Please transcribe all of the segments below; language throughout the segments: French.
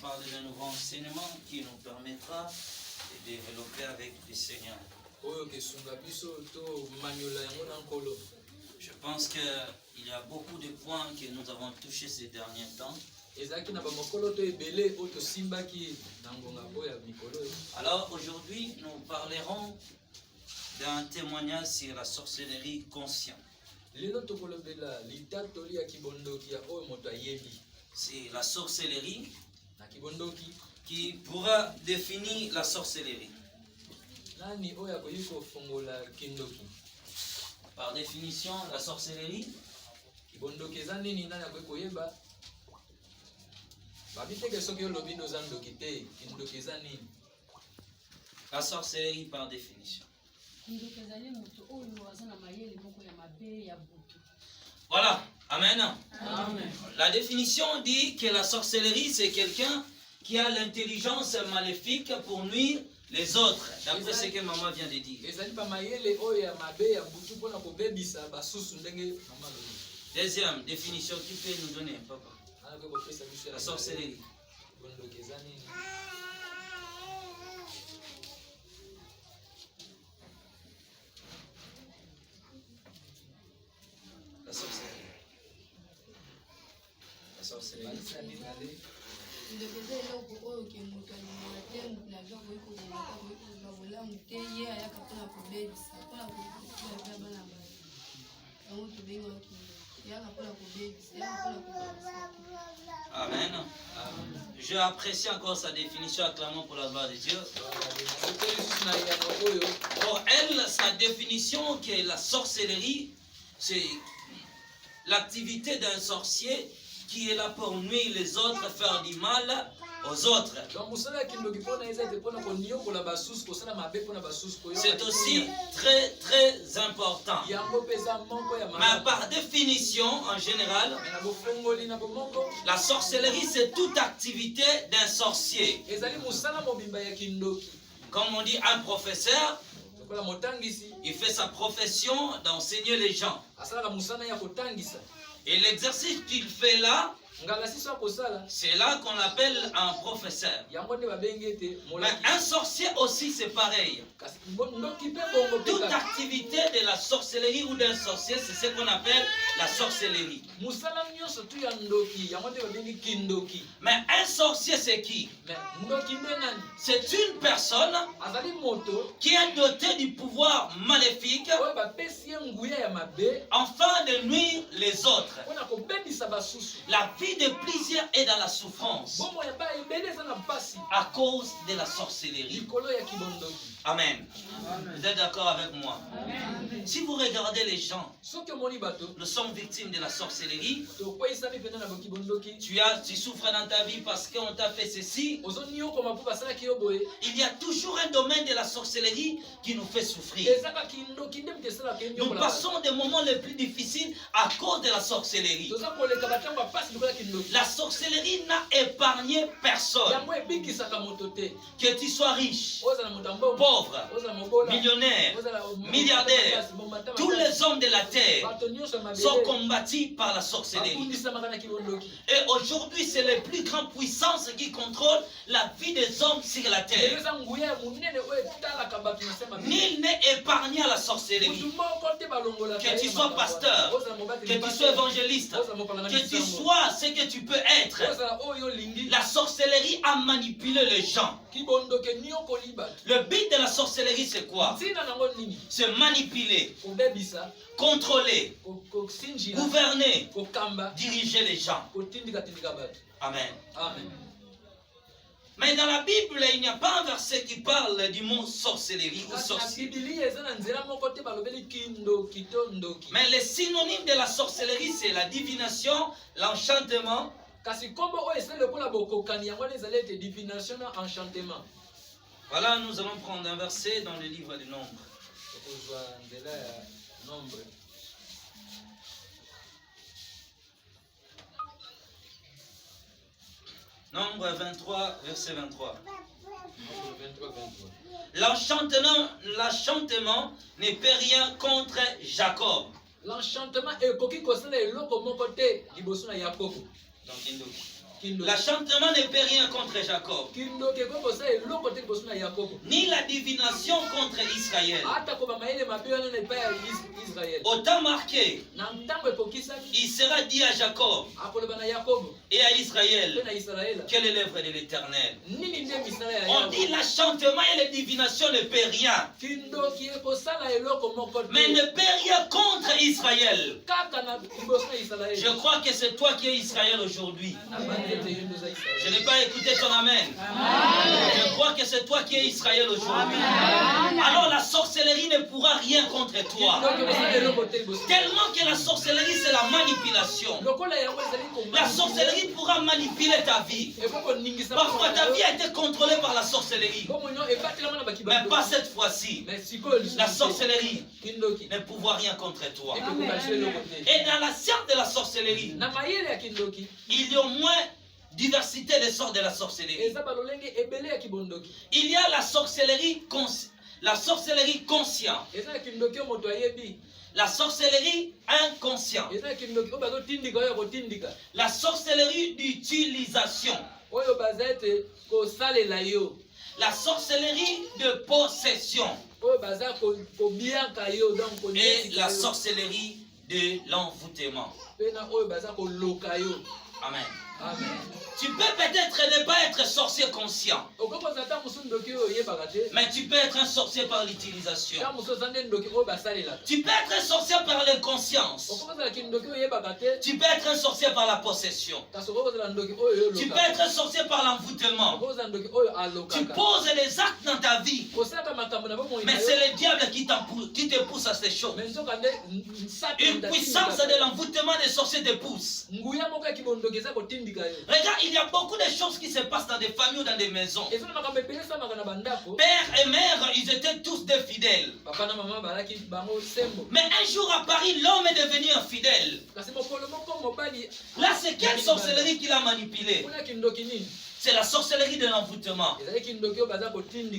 parler d'un nouveau enseignement qui nous permettra de développer avec le Seigneur. Je pense qu'il y a beaucoup de points que nous avons touchés ces derniers temps. Alors aujourd'hui, nous parlerons d'un témoignage sur la sorcellerie consciente. C'est la sorcellerie qui pourra définir la sorcellerie. Par définition, la sorcellerie, la sorcellerie par définition. Voilà, amen. Amen. La définition dit que la sorcellerie, c'est quelqu'un qui a l'intelligence maléfique pour nuire les autres, d'après ce que maman vient de dire. Deuxième définition, qui peut nous donner, papa? La sorcellerie. La sorcellerie. La sorcellerie. Amen. Je apprécie encore sa définition, acclamons pour la gloire de Dieu. Pour elle, sa définition qui est la sorcellerie, c'est l'activité d'un sorcier qui est là pour nuire les autres, faire du mal aux autres. C'est aussi très très important. Mais par définition, en général, la sorcellerie, c'est toute activité d'un sorcier. Comme on dit, un professeur, il fait sa profession d'enseigner les gens. Et l'exercice qu'il fait là, c'est là qu'on appelle un professeur. Mais un sorcier aussi, c'est pareil. Toute activité de la sorcellerie ou d'un sorcier, c'est ce qu'on appelle la sorcellerie. Mais un sorcier, c'est qui? C'est une personne qui est dotée du pouvoir maléfique afin de nuire les autres. La vie de plusieurs est dans la souffrance à cause de la sorcellerie. Amen. Vous êtes d'accord avec moi? Amen. Si vous regardez les gens, nous sommes victimes de la sorcellerie. Tu souffres dans ta vie parce qu'on t'a fait ceci. Il y a toujours un domaine de la sorcellerie qui nous fait souffrir. Nous passons des moments les plus difficiles à cause de la sorcellerie. La sorcellerie n'a épargné personne. Que tu sois riche, pauvre, millionnaire, milliardaire, tous les hommes de la terre sont combattus par la sorcellerie. Et aujourd'hui, c'est les plus grandes puissances qui contrôlent la vie des hommes sur la terre. Nul n'est épargné à la sorcellerie. Que tu sois pasteur, que tu sois évangéliste, que tu sois ce que tu peux être, la sorcellerie a manipulé les gens. Le but de la sorcellerie, c'est quoi? C'est manipuler, contrôler, gouverner, diriger les gens. Amen. Amen. Mais dans la Bible, il n'y a pas un verset qui parle du mot sorcellerie ou sorcier. Mais les synonymes de la sorcellerie, c'est la divination, l'enchantement. Voilà, nous allons prendre un verset dans le livre du Nombre. Nombre 23, verset 23. L'enchantement ne peut rien contre Jacob. L'enchantement est coquille comme ça, et l'eau comme mon côté, liboso na Yakobo. Donc, L'enchantement ne peut rien contre Jacob. Ni la divination contre Israël. Au temps marqué, il sera dit à Jacob et à Israël, quelle est l'œuvre de l'Éternel? On dit l'enchantement et la divination ne peut rien, mais ne peut rien contre Israël. Je crois que c'est toi qui es Israël aujourd'hui. Je n'ai pas écouté ton amen. Je crois que c'est toi qui es Israël aujourd'hui. Alors la sorcellerie ne pourra rien contre toi. Tellement que la sorcellerie c'est la manipulation. La sorcellerie pourra manipuler ta vie. Parfois ta vie a été contrôlée par la sorcellerie. Mais pas cette fois-ci. La sorcellerie ne pourra rien contre toi. Et dans la science de la sorcellerie, il y a au moins diversité des sorts de la sorcellerie. Il y a la sorcellerie consciente, la sorcellerie inconsciente, la sorcellerie d'utilisation, la sorcellerie de possession et la sorcellerie de l'envoûtement. Amen. Amen. Tu peux peut-être ne pas être sorcier conscient, mais tu peux être un sorcier par l'utilisation. Tu peux être un sorcier par l'inconscience. Tu peux être un sorcier par la possession. Tu peux être un sorcier par l'envoûtement. Tu poses les actes dans ta vie, mais c'est le diable qui te pousse à ces choses. Une puissance de l'envoûtement des sorciers te pousse. Regarde, il y a beaucoup de choses qui se passent dans des familles ou dans des maisons. Père et mère, ils étaient tous des fidèles. Mais un jour à Paris, l'homme est devenu infidèle. Là, c'est quelle sorcellerie qu'il a manipulé? C'est la sorcellerie de l'envoûtement.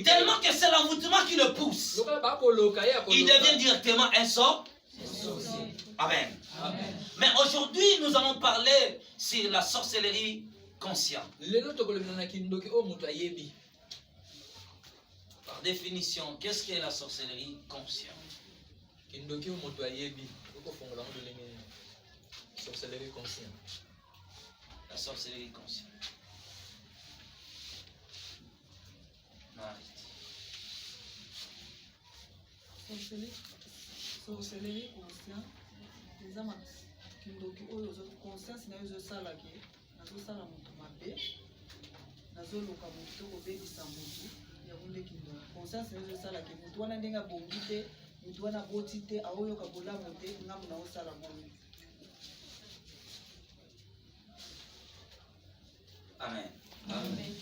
Tellement que c'est l'envoûtement qui le pousse. Il devient directement un sort. Amen. Amen. Mais aujourd'hui, nous allons parler sur la sorcellerie consciente. Par définition, qu'est-ce qu'est la sorcellerie consciente? La sorcellerie consciente. Sorcellerie consciente. Les amas kindoki oyo conscience na yo sala ke nazo sala mutu mabe nazo loka mutu kobebisa mutu ya bunde kindoki conscience na yo sala ke mutu wana ndenga bongi te mutu wana boti te aoyo ka bolamo te ngamu na osala bongi. Amen. Amen.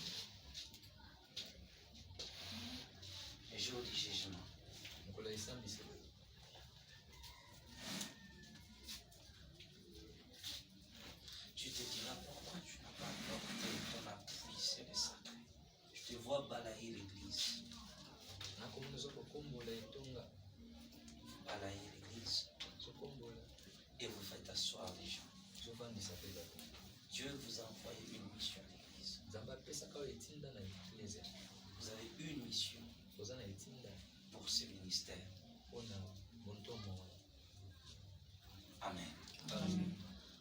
Le jour du jugement. Tu te diras pourquoi tu n'as pas porté ton appui sur les sacrés. Je te vois balayer l'église. Balayer l'église. Et vous faites asseoir les gens. Dieu vous a envoyé une mission à l'église. Vous avez une mission pour ce ministère. Amen. Amen.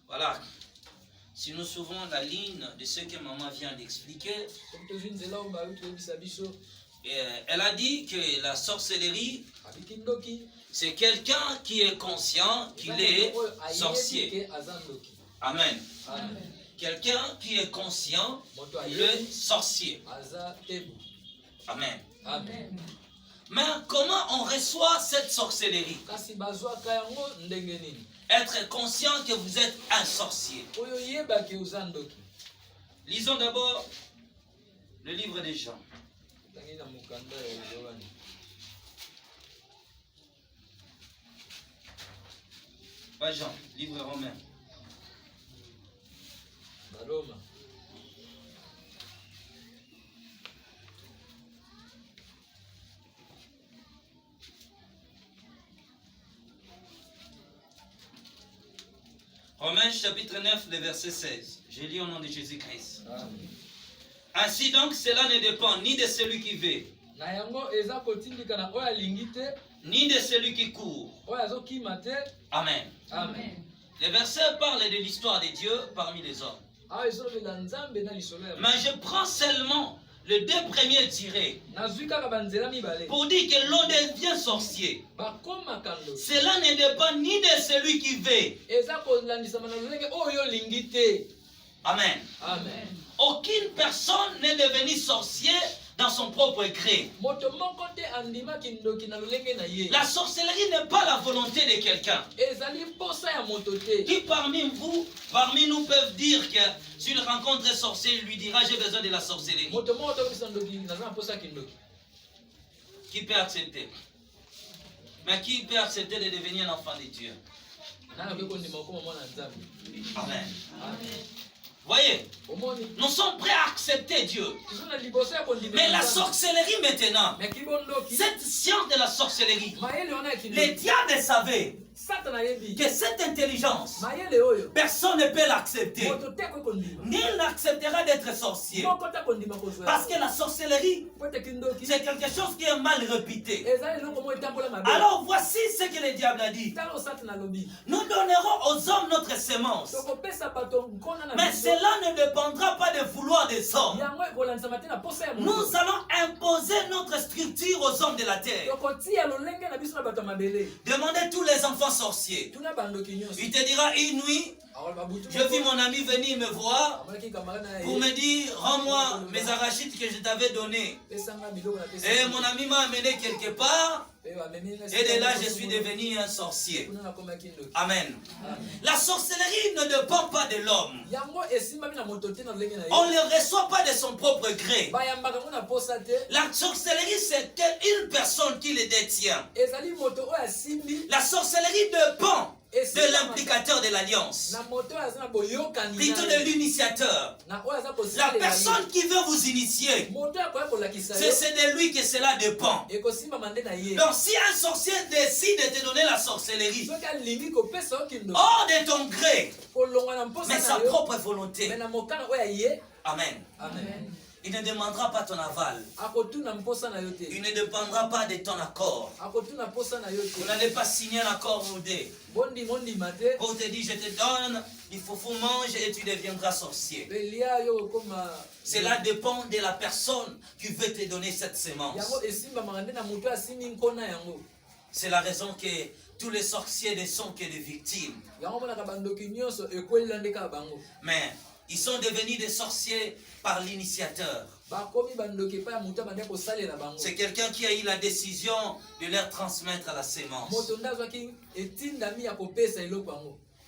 Voilà. Si nous suivons la ligne de ce que maman vient d'expliquer, elle a dit que la sorcellerie, c'est quelqu'un qui est conscient qu'il est sorcier. Amen. Amen. Quelqu'un qui est conscient, le sorcier. Amen. Amen. Mais comment on reçoit cette sorcellerie? Être conscient que vous êtes un sorcier. Lisons d'abord le livre des Jean. Pas Jean, livre romain. Romains chapitre 9, le verset 16. Je lis au nom de Jésus-Christ. Ainsi donc, cela ne dépend ni de celui qui veut, ni de celui qui court. Amen. Amen. Le verset parle de l'histoire de Dieu parmi les hommes. Mais je prends seulement les deux premiers tirés pour dire que l'on devient sorcier. Cela ne dépend ni de celui qui veut. Amen. Amen. Aucune personne n'est devenue sorcier dans son propre gré. La sorcellerie n'est pas la volonté de quelqu'un. Qui parmi nous peuvent dire que s'il rencontre un sorcier, il lui dira j'ai besoin de la sorcellerie? Qui peut accepter? Mais qui peut accepter de devenir un enfant de Dieu? Amen. Voyez, nous sommes prêts à accepter Dieu. Mais la sorcellerie maintenant, cette science de la sorcellerie, les diables savaient que cette intelligence, personne ne peut l'accepter. Nul n'acceptera d'être sorcier. Parce que la sorcellerie, c'est quelque chose qui est mal répété. Alors voici ce que le diable a dit. Nous donnerons aux hommes notre sémence. Mais cela ne dépendra pas du vouloir des hommes. Nous allons imposer notre structure aux hommes de la terre. Demandez tous les enfants sorciers. Il te dira une nuit, je vis mon ami venir me voir pour me dire rends-moi mes arachides que je t'avais donnés. Et mon ami m'a amené quelque part. Et de là, je suis devenu un sorcier. Amen. La sorcellerie ne dépend pas de l'homme. On ne le reçoit pas de son propre gré. La sorcellerie, c'est une personne qui le détient. La sorcellerie dépend de l'implicateur de l'alliance, plutôt de l'initiateur. La personne qui veut vous initier, c'est de lui que cela dépend. Donc si un sorcier décide de te donner la sorcellerie hors de ton gré, mais sa propre volonté, amen. Il ne demandera pas ton aval. Il ne dépendra pas de ton accord. Vous n'allez pas signer un accord ou deux. Pour te dire, je te donne, il faut manger et tu deviendras sorcier. Cela dépend de la personne qui veut te donner cette sémence. C'est la raison que tous les sorciers ne sont que des victimes. Mais ils sont devenus des sorciers par l'initiateur. C'est quelqu'un qui a eu la décision de leur transmettre la sémence.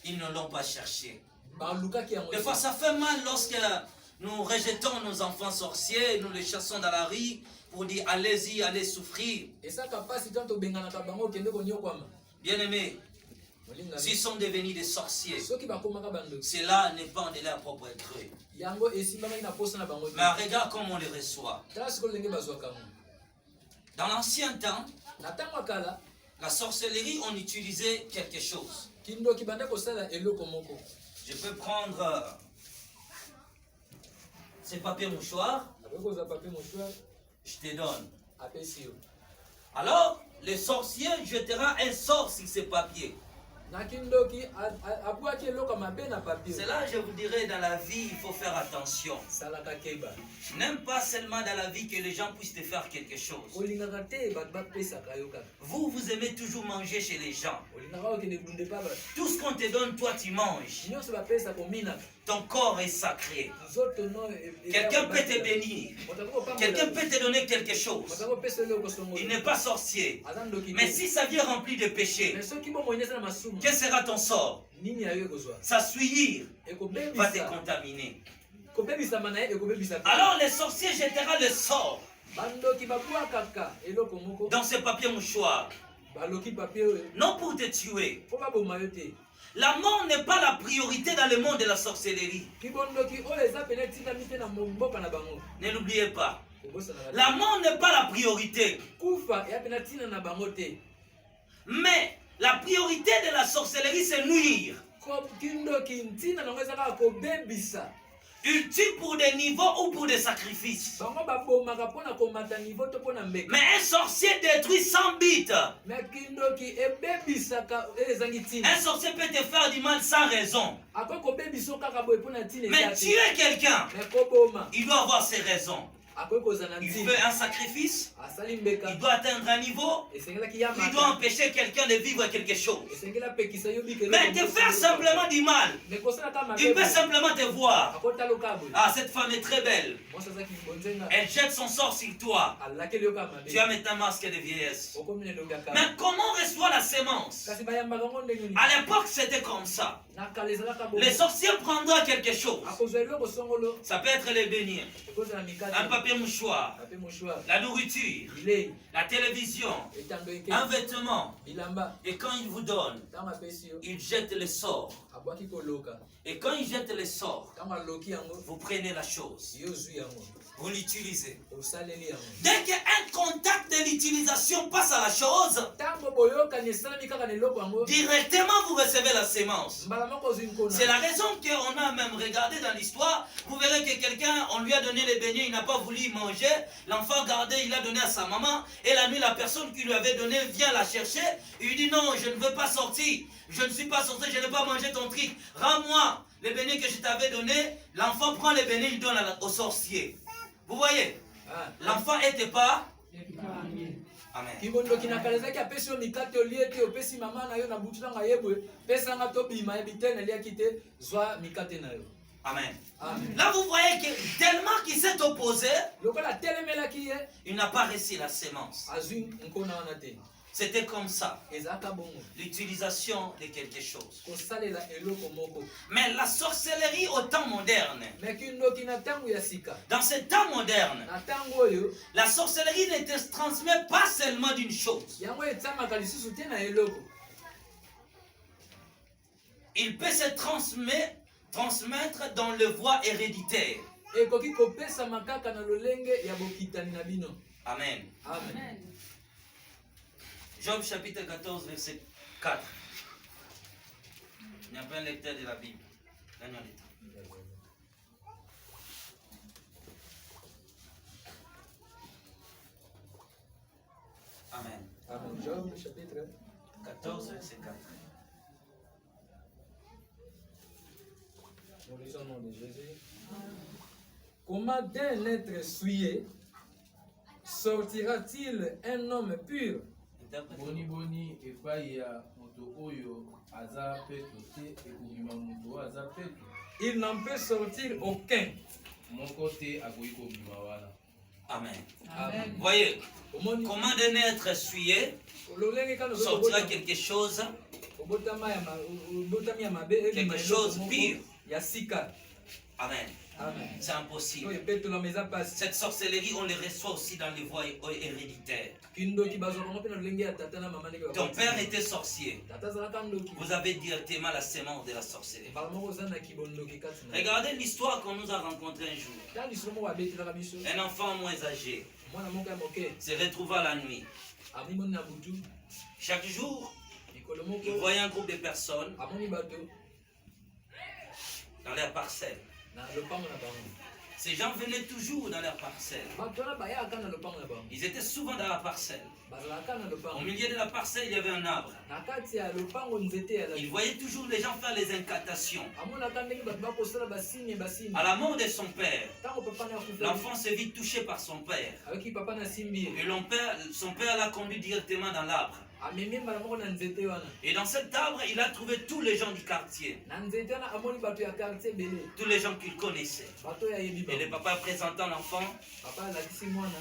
Ils ne l'ont pas cherché. Des fois, ça fait mal lorsque nous rejetons nos enfants sorciers, nous les chassons dans la rue pour dire allez-y, allez souffrir. Bien aimé, s'ils sont devenus des sorciers, cela n'est pas de leur propre gré. Mais regarde comment on les reçoit. Dans l'ancien temps, la sorcellerie, on utilisait quelque chose. Je peux prendre ces papiers mouchoirs. Je te donne. Alors, le sorcier jettera un sort sur ces papiers. C'est là, je vous dirais, dans la vie, il faut faire attention. Je n'aime pas seulement dans la vie que les gens puissent te faire quelque chose. Vous aimez toujours manger chez les gens. Tout ce qu'on te donne, toi, tu manges. Ton corps est sacré. Quelqu'un peut te bénir. Quelqu'un peut te donner quelque chose. Il n'est pas sorcier. Mais si ça vient rempli de péché, quel sera ton sort? Sa souillure va te contaminer. Alors le sorcier jettera le sort dans ce papier mouchoir. Non pour te tuer. La mort n'est pas la priorité dans le monde de la sorcellerie. Ne l'oubliez pas. La mort n'est pas la priorité. Mais la priorité de la sorcellerie, c'est nuire. Il tue pour des niveaux ou pour des sacrifices. Mais un sorcier détruit 100 bits. Un sorcier peut te faire du mal sans raison. Mais tuer quelqu'un, il doit avoir ses raisons. Il fait un sacrifice, il doit atteindre un niveau, il doit empêcher quelqu'un de vivre quelque chose. Mais te faire simplement du mal, il peut simplement te voir. Ah, cette femme est très belle. Elle jette son sort sur toi. Tu as maintenant un masque de vieillesse. Mais comment on reçoit la sémence? À l'époque, c'était comme ça. Les sorciers prendront quelque chose. Ça peut être les beignets, un papier mouchoir, la nourriture, la télévision, un vêtement. Et quand ils vous donnent, ils jettent le sort. Et quand ils jettent le sort, vous prenez la chose. Vous l'utilisez. Dès qu'un contact de l'utilisation passe à la chose, directement vous recevez la sémence. C'est la raison qu'on a même regardé dans l'histoire. Vous verrez que quelqu'un, on lui a donné les beignets, il n'a pas voulu manger. L'enfant gardé, il a donné à sa maman. Et la nuit, la personne qui lui avait donné vient la chercher. Il lui dit non, je ne veux pas sortir. Je ne suis pas sorti, je n'ai pas mangé ton truc. Rends-moi les beignets que je t'avais donnés. L'enfant prend les beignets, il donne au sorcier. Vous voyez, l'enfant n'était pas. Amen. Amen. Là, vous voyez que tellement qu'il s'est opposé, il n'a pas reçu la sémence. C'était comme ça. L'utilisation de quelque chose. Mais la sorcellerie au temps moderne. Dans ce temps moderne, la sorcellerie ne te transmet pas seulement d'une chose. Il peut se transmettre dans le voie héréditaire. Amen. Amen. Job chapitre 14, verset 4. Il n'y a pas un lecteur de la Bible. Gagnons le temps. Amen. Amen. Job chapitre 14, verset 4. Nous lisons le nom de Jésus. Comment d'un être souillé sortira-t-il un homme pur? Boni boni epai ya moto oyo aza peto te ekobima moto aza peto. Il n'en peut sortir aucun. Moko te akoki kobima wana. Amen. Amen. Voyez, comment d'un être souillé sortira quelque chose pire. Amen. Amen. C'est impossible. Cette sorcellerie, on les reçoit aussi dans les voies héréditaires. Ton père était sorcier. Vous avez directement la sémence de la sorcellerie. Regardez l'histoire qu'on nous a rencontrée un jour. Un enfant moins âgé se retrouva la nuit. Chaque jour, il voyait un groupe de personnes dans leur parcelle. Ces gens venaient toujours dans leur parcelle. Ils étaient souvent dans la parcelle. Au milieu de la parcelle, il y avait un arbre. Ils voyaient toujours les gens faire les incantations. À la mort de son père, l'enfant se vit touché par son père. Et son père l'a conduit directement dans l'arbre. Et dans cet arbre, il a trouvé tous les gens du quartier. Tous les gens qu'il connaissait. Et le papa présentant l'enfant.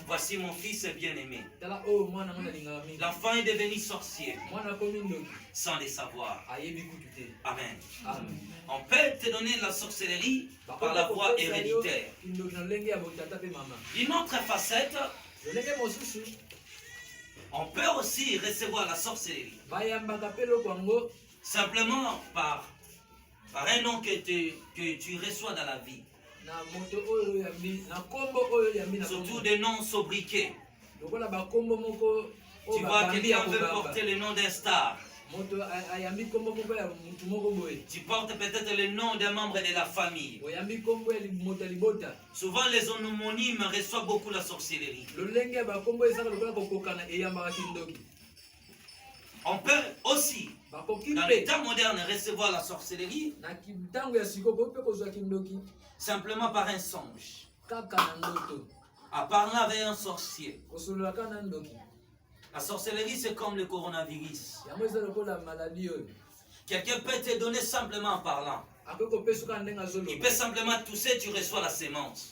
Voici mon fils bien-aimé. L'enfant est devenu sorcier sans le savoir. Amen. On peut te donner la sorcellerie par la voie héréditaire. Une autre facette, on peut aussi recevoir la sorcellerie simplement par un nom que tu reçois dans la vie. Surtout des noms sobriquets. Tu vois, quelqu'un veut porter le nom d'un star. Tu portes peut-être le nom d'un membre de la famille. Souvent les homonymes reçoivent beaucoup la sorcellerie. On peut aussi, dans le temps moderne, recevoir la sorcellerie simplement par un songe. À parler avec un sorcier. La sorcellerie, c'est comme le coronavirus. Quelqu'un peut te donner simplement en parlant. Il peut simplement tousser, tu reçois la sémence.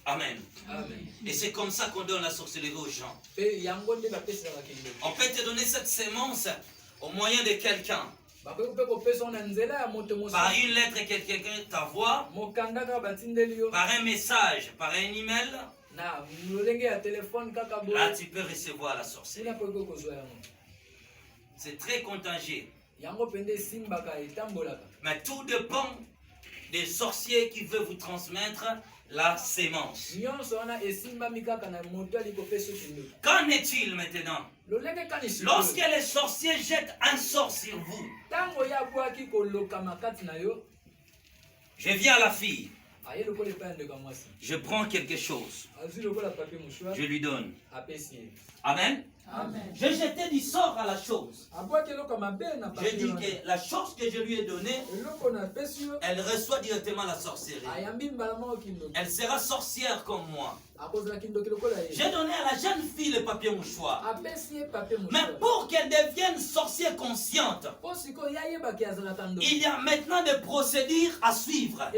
Amen. Et c'est comme ça qu'on donne la sorcellerie aux gens. On peut te donner cette sémence au moyen de quelqu'un. Par une lettre que quelqu'un t'envoie, par un message, par un email. Là, tu peux recevoir la sorcellerie. C'est très contagieux. Mais tout dépend des sorciers qui veulent vous transmettre la sémence. Qu'en est-il maintenant? Lorsque les sorciers jettent un sort sur vous, je viens à la fille. Je prends quelque chose. Je lui donne. Amen. Je jetais du sort à la chose. Je dis que la chose que je lui ai donnée, elle reçoit directement la sorcellerie. Elle sera sorcière comme moi. J'ai donné à la jeune fille le papier mouchoir. Mais pour qu'elle devienne sorcière consciente, il y a maintenant des procédures à suivre.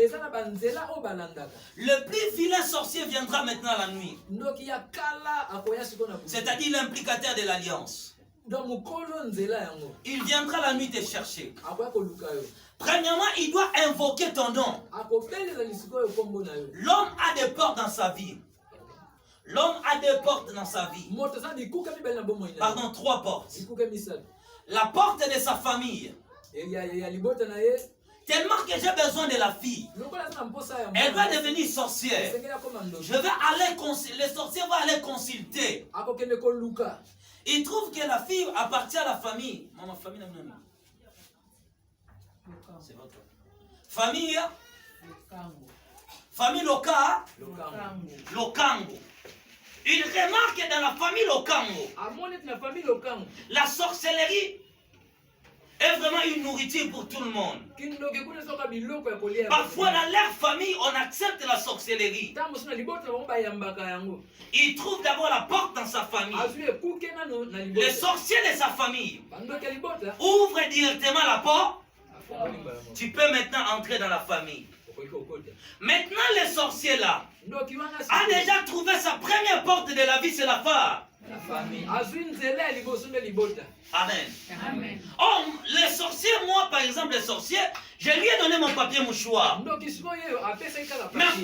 Le plus vilain sorcier viendra maintenant la nuit. C'est-à-dire l'implicateur de l'alliance. Il viendra la nuit te chercher. Premièrement, il doit invoquer ton nom. L'homme a des portes dans sa vie. L'homme a des portes dans sa vie. Pardon, 3 portes. La porte de sa famille. Tellement que j'ai besoin de la fille. Elle va devenir sorcière. Le sorcier va aller consulter. Il trouve que la fille appartient à la famille. Maman, famille, c'est votre famille. Famille Loka. Lokango. Il remarque que dans la famille Lokango, la sorcellerie est vraiment une nourriture pour tout le monde. Parfois dans leur famille, on accepte la sorcellerie. Il trouve d'abord la porte dans sa famille. Les sorciers de sa famille ouvrent directement la porte. Tu peux maintenant entrer dans la famille. Maintenant les sorciers là a déjà trouvé sa première porte de la vie, c'est la femme. Amen. Oh, les sorciers, moi par exemple, les sorciers, je lui ai donné mon papier mouchoir. Mais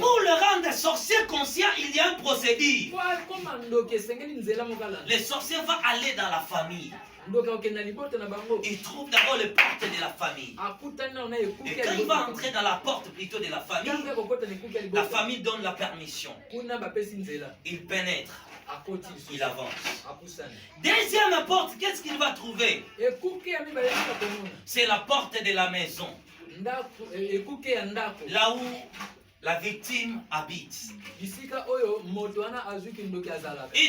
pour le rendre sorcier conscient, il y a un procédé. Les sorciers vont aller dans la famille. Il trouve d'abord les portes de la famille. Et quand il va entrer dans la porte plutôt de la famille donne la permission. Il pénètre. Il avance. Deuxième porte, qu'est-ce qu'il va trouver? C'est la porte de la maison. Là où la victime habite. Il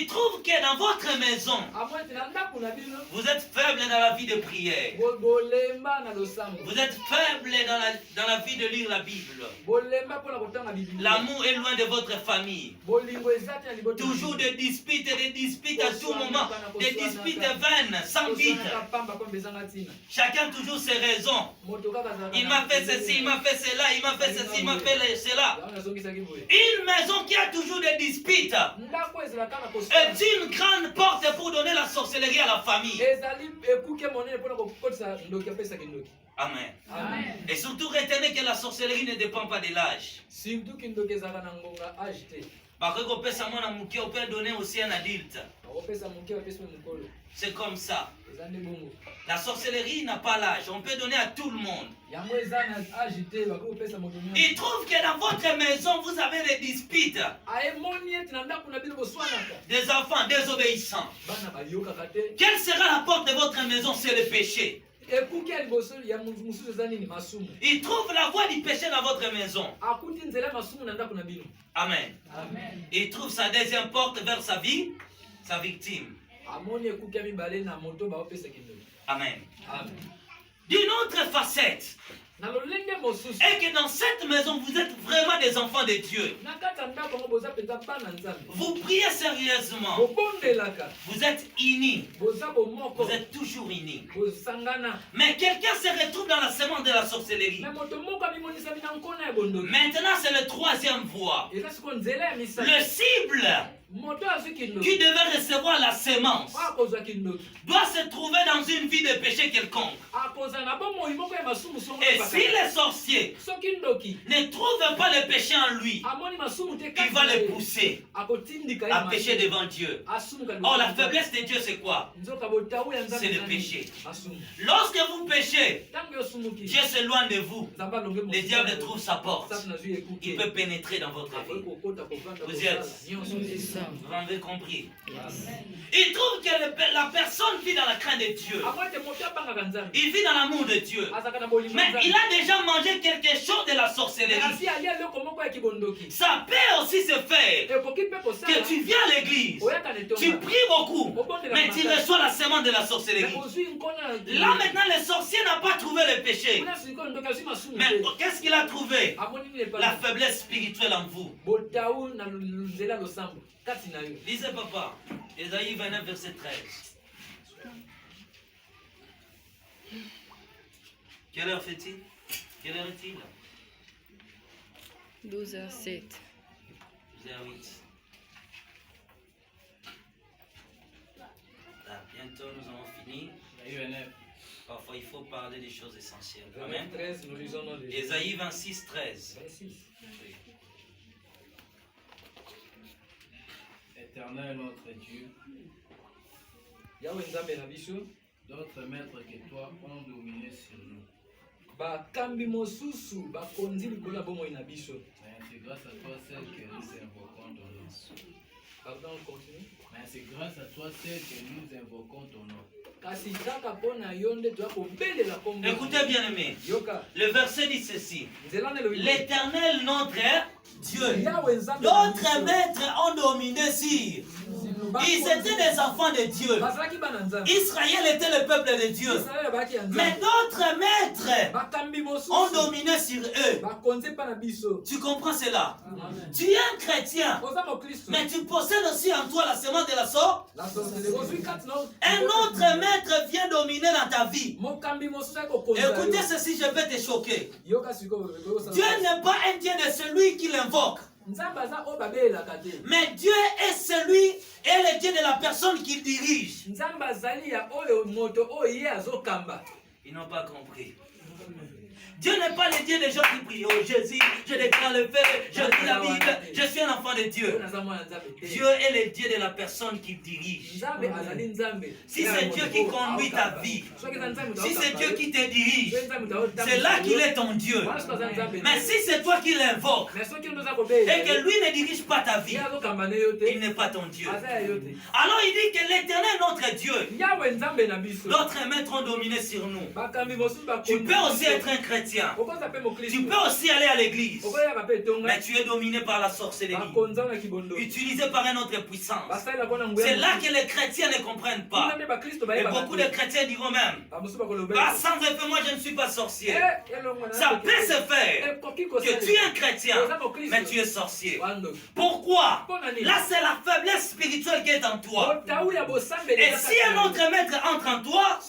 trouve que dans votre maison, vous êtes faible dans la vie de prière. Vous êtes faible dans la vie de lire la Bible. L'amour est loin de votre famille. Toujours des disputes à tout moment. Des disputes vaines, sans but. Chacun toujours ses raisons. Il m'a fait ceci, il m'a fait cela, il m'a fait ceci, il m'a fait cela. Une maison qui a toujours des disputes est une grande porte pour donner la sorcellerie à la famille. Amen. Et surtout retenez que la sorcellerie ne dépend pas de l'âge. Parce que on peut donner aussi un adulte. C'est comme ça. La sorcellerie n'a pas l'âge. On peut donner à tout le monde. Il trouve que dans votre maison, vous avez des disputes. Des enfants désobéissants. Quelle sera la porte de votre maison? C'est le péché. Il trouve la voie du péché dans votre maison. Amen. Il trouve sa deuxième porte vers sa vie, sa victime. Amen. D'une autre facette, et que dans cette maison, vous êtes vraiment des enfants de Dieu. Vous priez sérieusement. Vous êtes unis. Vous êtes toujours unis. Mais quelqu'un se retrouve dans la semence de la sorcellerie. Maintenant, c'est le troisième voie. Le cible qui devait recevoir la sémence doit se trouver dans une vie de péché quelconque. Et si les sorciers ne trouvent pas le péché en lui, il va les pousser à pécher devant Dieu. Or, la faiblesse de Dieu, c'est quoi? C'est le péché. Lorsque vous péchez, Dieu s'éloigne de vous. Le diable trouve sa porte. Il peut pénétrer dans votre vie. Vous avez compris? Il trouve que la personne vit dans la crainte de Dieu. Il vit dans l'amour de Dieu. Mais il a déjà mangé quelque chose de la sorcellerie. Ça peut aussi se faire que tu viens à l'église, tu pries beaucoup, mais tu reçois la semence de la sorcellerie. Là maintenant le sorcier n'a pas trouvé le péché. Mais qu'est-ce qu'il a trouvé? La faiblesse spirituelle en vous. Lisez papa, Ésaïe 29 verset 13. Quelle heure fait-il? Quelle heure est-il? 12h07. 12h08. Là, bientôt nous avons fini. Parfois il faut parler des choses essentielles. Amen. Ésaïe 26, 13. Éternel notre Dieu, d'autres maîtres que toi ont dominé sur nous. C'est grâce à toi celle que nous invoquons ton nom. Pardon, continue. Mais c'est grâce à toi celle que nous invoquons ton nom. Écoutez bien aimé, le verset dit ceci: l'Éternel notre Dieu, d'autres maîtres ont dominé sur. Ils étaient des enfants de Dieu. Israël était le peuple de Dieu. Mais d'autres maîtres ont dominé sur eux. Tu comprends cela? Tu es un chrétien, mais tu possèdes aussi en toi la semence de la sorte. Un autre maître vient dominer dans ta vie. Écoutez ceci, je vais te choquer. Dieu n'est pas un Dieu de celui qui l'invoque. Mais Dieu est celui et le Dieu de la personne qui dirige. Ils n'ont pas compris. Dieu n'est pas le Dieu des gens qui prient. Oh Jésus, je déclare le feu, je lis la Bible, je suis un enfant de Dieu. Dieu est le Dieu de la personne qui dirige. Si c'est Dieu qui conduit ta vie, si c'est Dieu qui te dirige, c'est là qu'il est ton Dieu. Mais si c'est toi qui l'invoques et que lui ne dirige pas ta vie, il n'est pas ton Dieu. Alors il dit que l'Éternel est notre Dieu. D'autres maîtres ont dominé sur nous. Tu peux aussi être un chrétien. Tu peux aussi aller à l'église, mais tu es dominé par la sorcellerie, utilisé par une autre puissance. C'est là que les chrétiens ne comprennent pas. Et beaucoup de chrétiens diront même: ah, sans effet, moi je ne suis pas sorcier. Ça peut se faire que tu es un chrétien, mais tu es sorcier. Pourquoi? Là c'est la faiblesse spirituelle qui est en toi. Et si un autre maître entre en toi,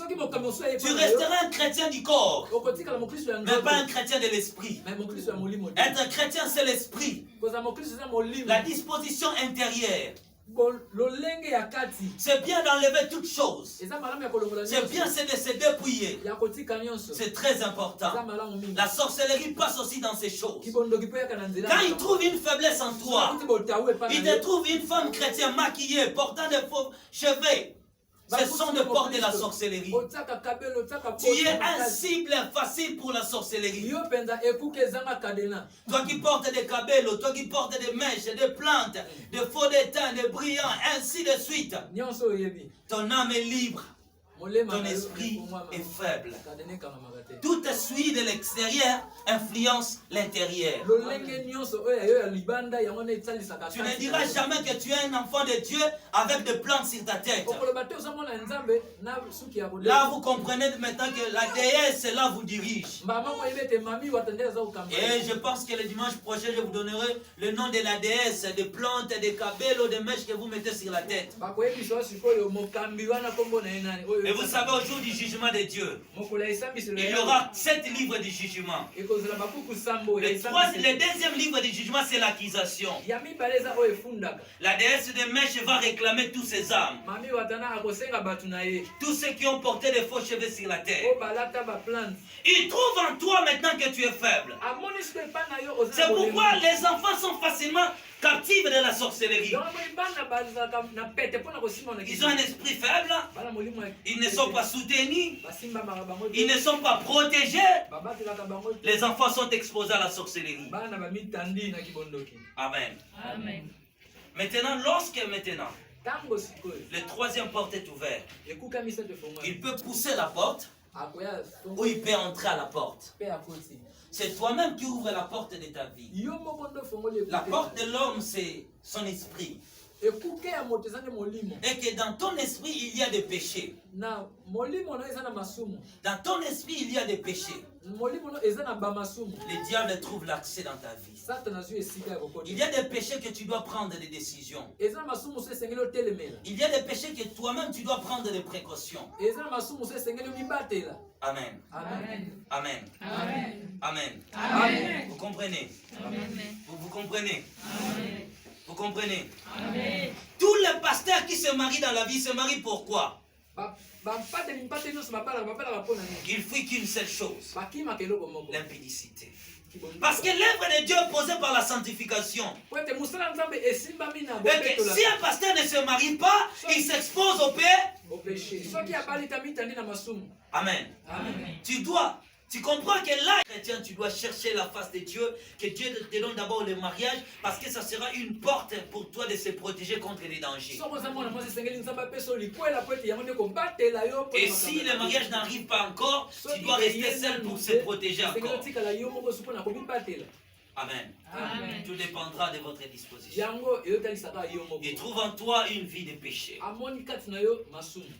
tu resteras un chrétien du corps, mais pas un chrétien de l'esprit. Être un chrétien, c'est l'esprit. La disposition intérieure. C'est bien d'enlever toutes choses. C'est bien de se dépouiller. C'est très important. La sorcellerie passe aussi dans ces choses. Quand il trouve une faiblesse en toi, il te trouve une femme chrétienne maquillée, portant des faux cheveux. Ce sont des portes de la sorcellerie. Tu es un cible facile pour la sorcellerie. Toi qui portes des cabellos, toi qui portes des mèches, des plantes, des faux d'étain, des brillants, ainsi de suite. Ton âme est libre. Ton esprit est faible. Tout suivi de l'extérieur influence l'intérieur. Tu ne diras jamais que tu es un enfant de Dieu avec des plantes sur ta tête. Là, vous comprenez maintenant que la déesse là vous dirige. Et je pense que le dimanche prochain, je vous donnerai le nom de la déesse, des plantes, des cabellos, des mèches que vous mettez sur la tête. Et vous savez, au jour du jugement de Dieu, il y aura 7 livres du jugement. Le deuxième livre du jugement, c'est l'accusation. La déesse des mèches va réclamer tous ses âmes. Tous ceux qui ont porté des faux cheveux sur la tête. Ils trouvent en toi maintenant que tu es faible. C'est pourquoi les enfants sont facilement captifs de la sorcellerie. Ils ont un esprit faible. Ils ne sont pas soutenus. Ils ne sont pas protégés. Les enfants sont exposés à la sorcellerie. Amen. Maintenant, le troisième porte est ouverte. Il peut pousser la porte ou il peut entrer à la porte. C'est toi-même qui ouvres la porte de ta vie. La porte de l'homme, c'est son esprit. Et que dans ton esprit, il y a des péchés. Dans ton esprit, il y a des péchés. Le diable trouve l'accès dans ta vie. Il y a des péchés que tu dois prendre des décisions. Il y a des péchés que toi-même tu dois prendre des précautions. Amen. Amen. Amen. Amen. Vous comprenez? Vous comprenez? Vous comprenez? Tous les pasteurs qui se marient dans la vie se marient pourquoi? Il fuit qu'une seule chose, l'impudicité. Parce que l'œuvre de Dieu est posée par la sanctification. Et que si un pasteur ne se marie pas, il s'expose au péché. Amen. Tu comprends que là, chrétien, tu dois chercher la face de Dieu, que Dieu te donne d'abord le mariage, parce que ça sera une porte pour toi de se protéger contre les dangers. Et si le mariage n'arrive pas encore, tu dois rester seul pour se protéger encore. Amen. Tout dépendra de votre disposition. Et trouve en toi une vie de péché.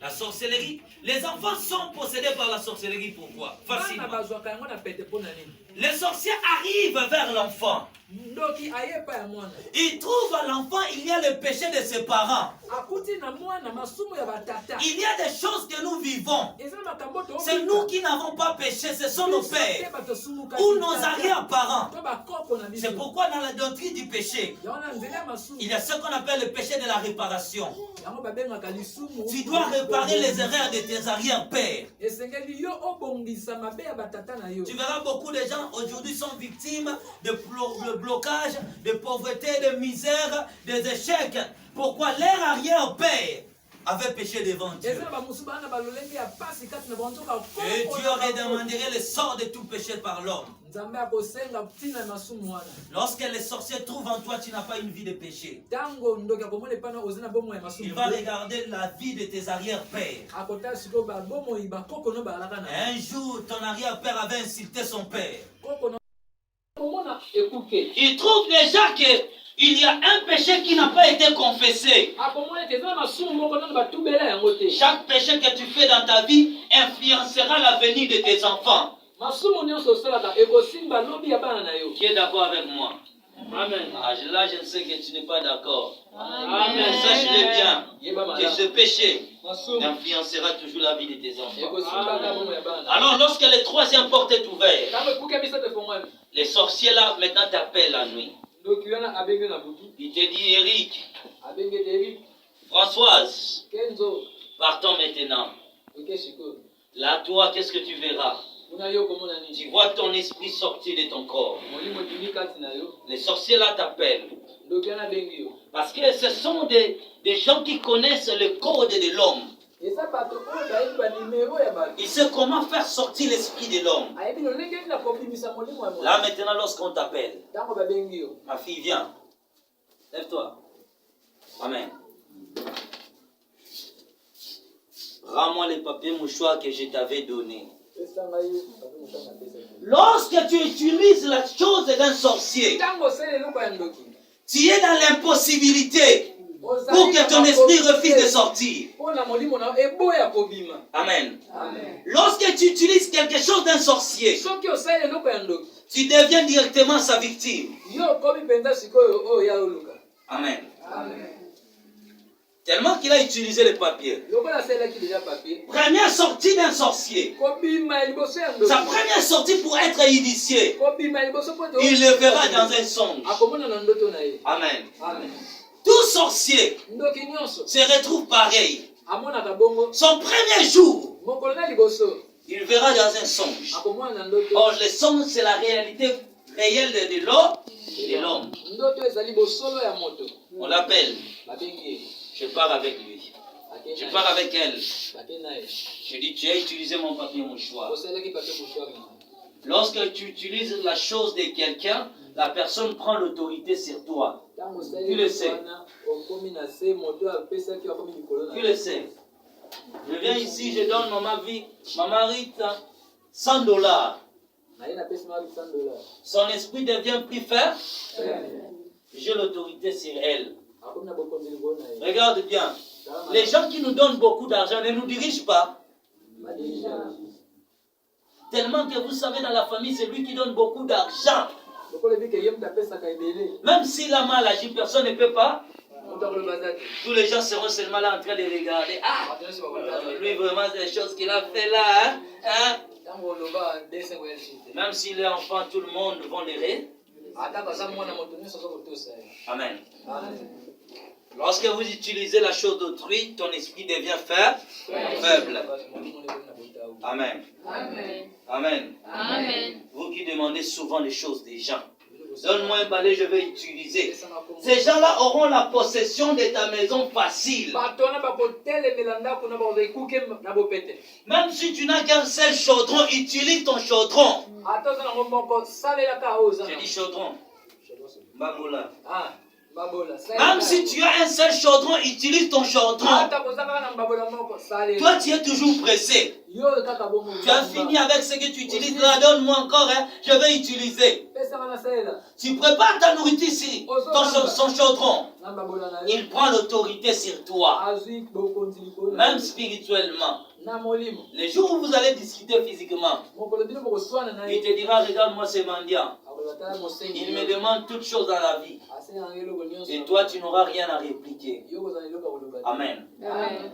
La sorcellerie, les enfants sont possédés par la sorcellerie. Pourquoi? Facilement. Les sorciers arrivent vers l'enfant. Ils trouvent à l'enfant, il y a le péché de ses parents. Il y a des choses que nous vivons. C'est nous qui n'avons pas péché, ce sont nos pères ou nos arrière-parents. C'est pourquoi dans la doctrine du péché, il y a ce qu'on appelle le péché de la réparation. Tu dois réparer les erreurs de tes arrière-pères. Tu verras beaucoup de gens aujourd'hui sont victimes de blocage, de pauvreté, de misère, des échecs. Pourquoi leur arrière-père avait péché devant Dieu. Et Dieu redemanderait le sort de tout péché par l'homme. Lorsque les sorciers trouvent en toi, tu n'as pas une vie de péché. Il va regarder la vie de tes arrière-pères. Un jour, ton arrière-père avait insulté son père. Il trouve déjà que il y a un péché qui n'a pas été confessé. Chaque péché que tu fais dans ta vie influencera l'avenir de tes enfants. Qui est d'accord avec moi? Amen. Là, je sais que tu n'es pas d'accord. Amen. Sache-le bien que ce péché influencera toujours la vie de tes enfants. Alors, lorsque le troisième porte est ouverte, les sorciers là maintenant t'appellent la nuit. Il te dit, Eric, Françoise, partons maintenant. Là, toi, qu'est-ce que tu verras? Tu vois ton esprit sortir de ton corps. Les sorciers là t'appellent. Parce que ce sont des gens qui connaissent le code de l'homme. Il sait comment faire sortir l'esprit de l'homme. Là maintenant, lorsqu'on t'appelle, ma fille, viens. Lève-toi. Amen. Rends-moi les papiers mouchoirs que je t'avais donnés. Lorsque tu utilises la chose d'un sorcier, tu es dans l'impossibilité pour que ton esprit refuse de sortir. Amen. Lorsque tu utilises quelque chose d'un sorcier, tu deviens directement sa victime. Amen. Tellement qu'il a utilisé le papier. Première sortie d'un sorcier. Sa première sortie pour être initié. Il le verra dans un songe. Amen. Tout sorcier se retrouve pareil. Son premier jour, il verra dans un songe. Or, le songe, c'est la réalité réelle de l'homme. On l'appelle. Je pars avec lui. Je pars avec elle. Je dis, tu as utilisé mon papier mouchoir. Lorsque tu utilises la chose de quelqu'un, la personne prend l'autorité sur toi. Tu le sais. Tu le sais. Je viens ici, je donne ma Rita $100. Son esprit devient plus faible. J'ai l'autorité sur elle. Regarde bien. Les gens qui nous donnent beaucoup d'argent ne nous dirigent pas. Tellement que vous savez, dans la famille, c'est lui qui donne beaucoup d'argent. Même s'il a mal agi, personne ne peut pas. Tous les gens seront seulement là en train de regarder. Ah, lui vraiment, c'est des choses qu'il a fait là. Hein? Même s'il est enfant, tout le monde va l'aider. Amen. Lorsque vous utilisez la chose d'autrui, ton esprit devient faible. Amen. Amen. Vous qui demandez souvent les choses des gens. Donne-moi un balai, je vais utiliser. Ces gens-là auront la possession de ta maison facile. Même si tu n'as qu'un seul chaudron, utilise ton chaudron. J'ai dit chaudron. Babola. Même si tu as un seul chaudron, utilise ton chaudron. Toi, tu es toujours pressé. Tu as fini avec ce que tu utilises là, donne-moi encore, hein, je vais utiliser. Tu prépares ta nourriture ici, son chaudron. Il prend l'autorité sur toi, même spirituellement. Les jours où vous allez discuter physiquement, il te dira, regarde-moi ce mendiant. Il me demande toutes choses dans la vie. Et toi, tu n'auras rien à répliquer. Amen.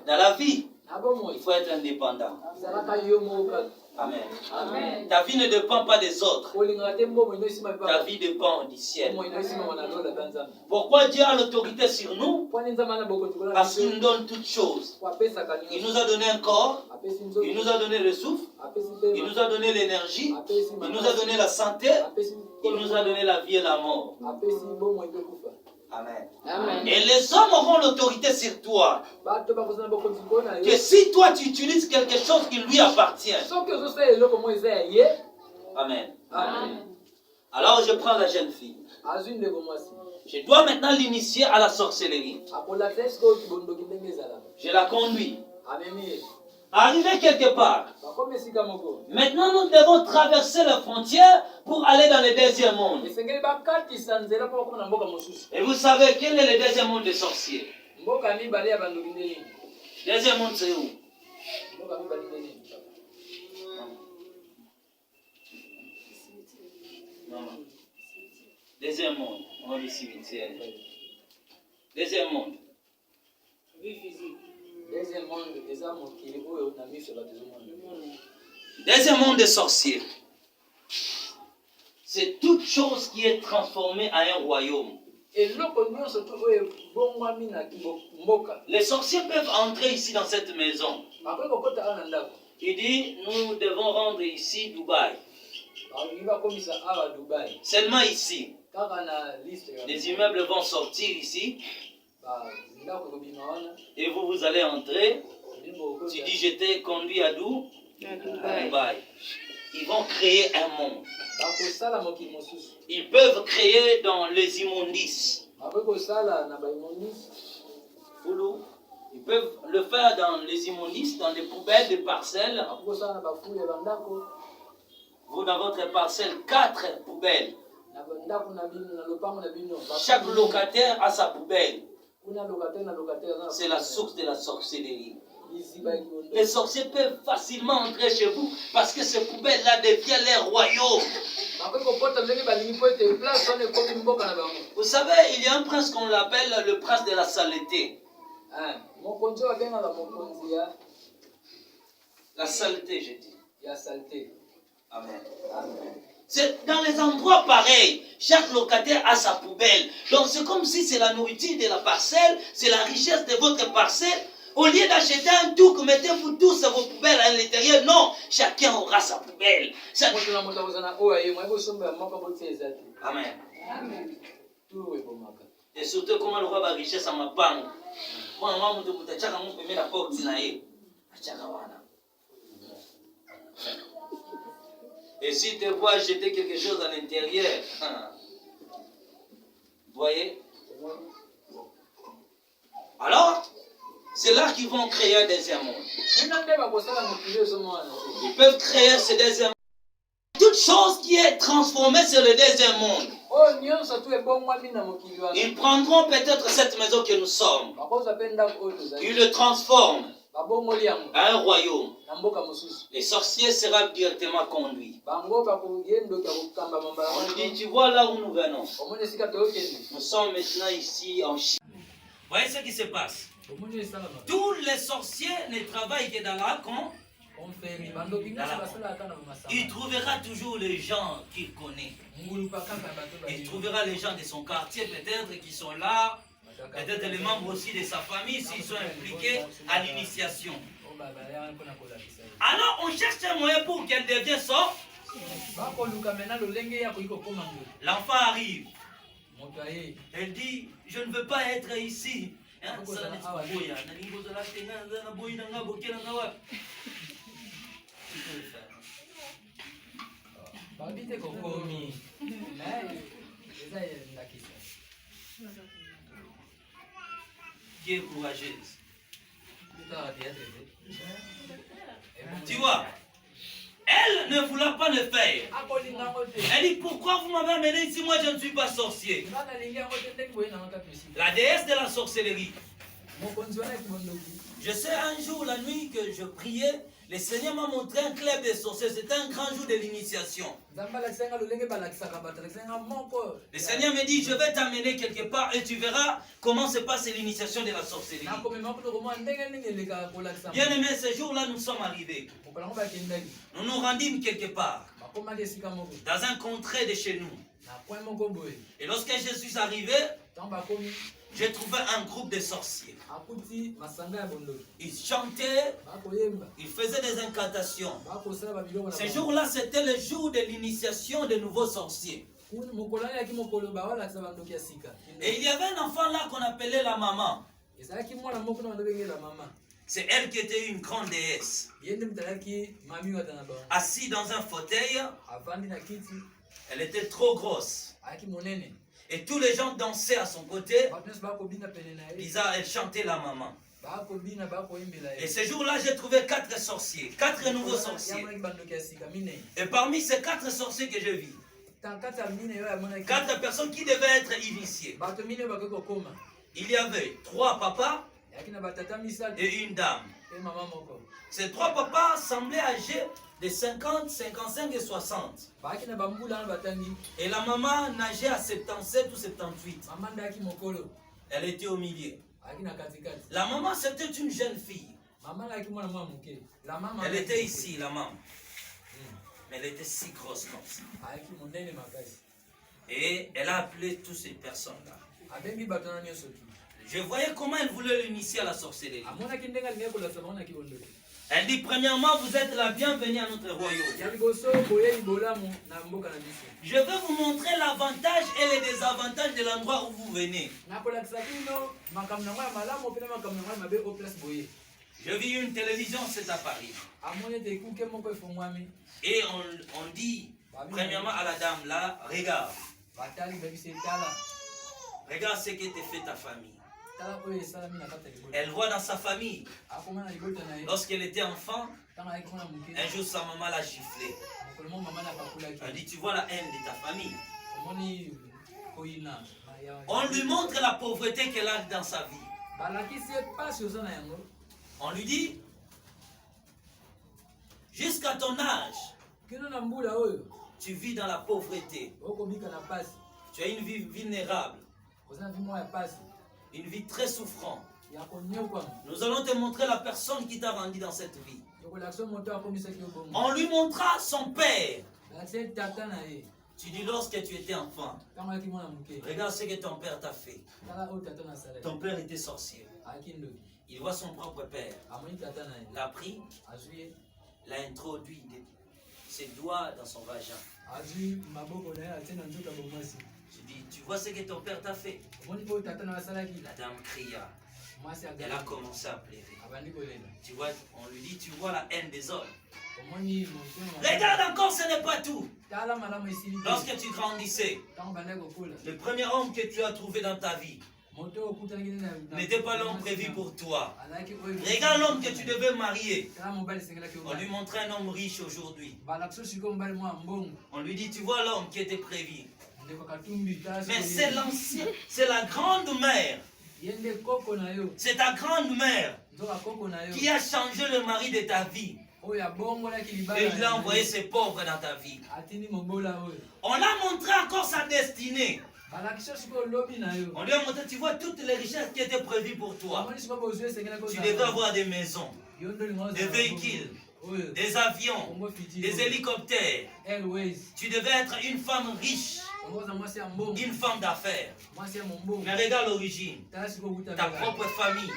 Dans la vie, il faut être indépendant. Amen. Ta vie ne dépend pas des autres. Ta vie dépend du ciel. Pourquoi Dieu a l'autorité sur nous? Parce qu'il nous donne toutes choses. Il nous a donné un corps. Il nous a donné le souffle. Il nous a donné l'énergie. Il nous a donné la santé. Il nous a donné la vie et la mort. Amen. Et les hommes auront l'autorité sur toi. Que si toi tu utilises quelque chose qui lui appartient. Amen. Alors je prends la jeune fille. Je dois maintenant l'initier à la sorcellerie. Je la conduis. Arrivé quelque part. Maintenant, nous devons traverser la frontière pour aller dans le deuxième monde. Et vous savez quel est le deuxième monde des sorciers? Deuxième monde, c'est où? Deuxième monde, on dit cimetière. Deuxième monde. Deuxième monde des sorciers. C'est toute chose qui est transformée en un royaume. Les sorciers peuvent entrer ici dans cette maison. Il dit, nous devons rendre ici Dubaï. Seulement ici. Les immeubles vont sortir ici. Et vous allez entrer. Tu dis, j'étais conduit à Dubaï. Ils vont créer un monde. Ils peuvent créer dans les immondices. Ils peuvent le faire dans les immondices, dans des poubelles, des parcelles. Vous, dans votre parcelle, 4 poubelles. Chaque locataire a sa poubelle. C'est la source de la sorcellerie. Les sorciers peuvent facilement entrer chez vous parce que ces poubelles-là deviennent les royaumes. Vous savez, il y a un prince qu'on l'appelle le prince de la saleté. La saleté, j'ai dit. Amen. C'est dans les endroits pareils. Chaque locataire a sa poubelle. Donc c'est comme si c'est la nourriture de la parcelle, c'est la richesse de votre parcelle. Au lieu d'acheter un tout, mettez-vous tous vos poubelles à l'intérieur. Non, chacun aura sa poubelle. Amen. Et surtout, comment le roi va richesse à ma banque. Et si tu vois jeter quelque chose à l'intérieur, vous voyez? Alors, c'est là qu'ils vont créer un deuxième monde. Ils peuvent créer ce deuxième monde. Toute chose qui est transformée sur le deuxième monde. Ils prendront peut-être cette maison que nous sommes. Ils le transforment à un royaume. Les sorciers seront directement conduits. On dit, tu vois là où nous venons. Nous sommes maintenant ici en Chine. Vous voyez ce qui se passe? Tous les sorciers ne travaillent que dans la con. Il trouvera toujours les gens qu'il connaît. Il trouvera les gens de son quartier peut-être qui sont là. Peut-être les membres aussi de sa famille s'ils sont impliqués à l'initiation. Alors on cherche un moyen pour qu'elle devienne sorte. L'enfant arrive. Elle dit, je ne veux pas être ici. Qui est courageuse? Tu vois, elle ne voulait pas le faire. Elle dit, pourquoi vous m'avez amené ici? Moi, je ne suis pas sorcier. La déesse de la sorcellerie. Je sais un jour, la nuit que je priais, le Seigneur m'a montré un club de sorciers. C'était un grand jour de l'initiation. Le Seigneur me dit, je vais t'amener quelque part et tu verras comment se passe l'initiation de la sorcellerie. Bien aimé, ce jour-là, nous sommes arrivés. Nous nous rendîmes quelque part, dans un contrée de chez nous. Et lorsque je suis arrivé, j'ai trouvé un groupe de sorciers. Ils chantaient, ils faisaient des incantations. Ce jour-là, c'était le jour de l'initiation des nouveaux sorciers. Et il y avait un enfant là qu'on appelait la maman. C'est elle qui était une grande déesse. Assise dans un fauteuil, elle était trop grosse. Et tous les gens dansaient à son côté. Lisa, elle chantait la maman. Et ce jour-là, j'ai trouvé 4 sorciers, 4 nouveaux sorciers. Et parmi ces 4 sorciers que je vis, 4 personnes qui devaient être initiées. Il y avait 3 papas et une dame. Ces 3 papas semblaient âgés de 50, 55 et 60. Et la maman nageait à 77 ou 78. Elle était au milieu. La maman, c'était une jeune fille. Elle était ici, la maman. Mais elle était si grosse comme ça. Et elle a appelé toutes ces personnes-là. Je voyais comment elle voulait l'initier à la sorcellerie. Elle dit premièrement, vous êtes la bienvenue à notre royaume. Je vais vous montrer l'avantage et les désavantages de l'endroit où vous venez. Je vis une télévision, c'est à Paris. Et on dit premièrement à la dame là, regarde. Regarde ce que te fait ta famille. Elle voit dans sa famille. Lorsqu'elle était enfant, un jour sa maman l'a giflé. Elle dit, tu vois la haine de ta famille. On lui montre la pauvreté qu'elle a dans sa vie. On lui dit, jusqu'à ton âge, tu vis dans la pauvreté. Tu as une vie vulnérable. Une vie très souffrante. Nous allons te montrer la personne qui t'a rendu dans cette vie. On lui montra son père. Tu dis lorsque tu étais enfant, regarde ce que ton père t'a fait. Ton père était sorcier. Il voit son propre père. L'a pris, l'a introduit ses doigts dans son vagin. Je dis, tu vois ce que ton père t'a fait? La dame cria. Elle a commencé à pleurer. Tu vois, on lui dit, tu vois la haine des hommes. Regarde encore, ce n'est pas tout. Lorsque tu grandissais, le premier homme que tu as trouvé dans ta vie n'était pas l'homme prévu pour toi. Regarde l'homme que tu devais marier. On lui montrait un homme riche aujourd'hui. On lui dit, tu vois l'homme qui était prévu. Mais c'est l'ancien, c'est la grande-mère. C'est ta grande-mère qui a changé le mari de ta vie. Et il a envoyé ses pauvres dans ta vie. On a montré encore sa destinée. On lui a montré, tu vois, toutes les richesses qui étaient prévues pour toi. Tu devais avoir des maisons, des véhicules, des avions, des hélicoptères. Tu devais être une femme riche, une femme d'affaires. Mais regarde l'origine. Ta propre famille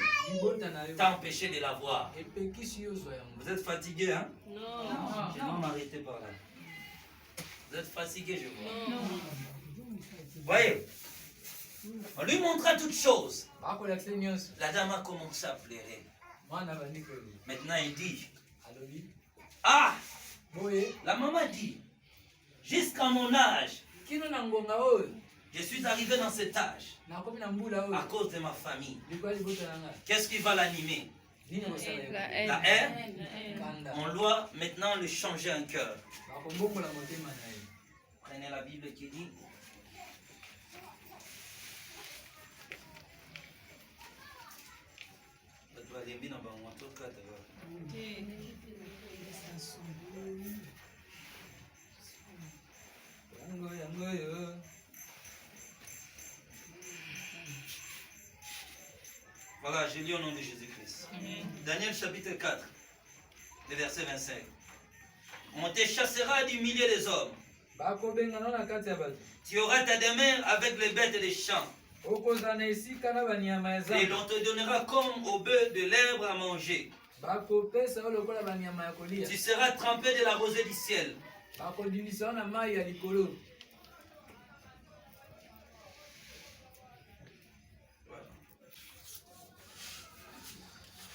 t'a empêché de l'avoir. Vous êtes fatigué, hein? Non. Non, m'arrêtez par là. Vous êtes fatigué, je vois. Non. Voyez, on lui montra toutes choses. La dame a commencé à pleurer. Maintenant, il dit, ah, la maman dit, jusqu'à mon âge, je suis arrivé dans cet âge à cause de ma famille. Qu'est-ce qui va l'animer? La haine. On doit maintenant le changer en cœur. Prenez la Bible qui dit, voilà, je lis au nom de Jésus-Christ. Daniel chapitre 4, le verset 25. On te chassera du milieu des hommes. Tu auras ta demeure avec les bêtes des champs. Et l'on te donnera comme au bœuf de l'herbe à manger. Tu seras trempé de la rosée du ciel.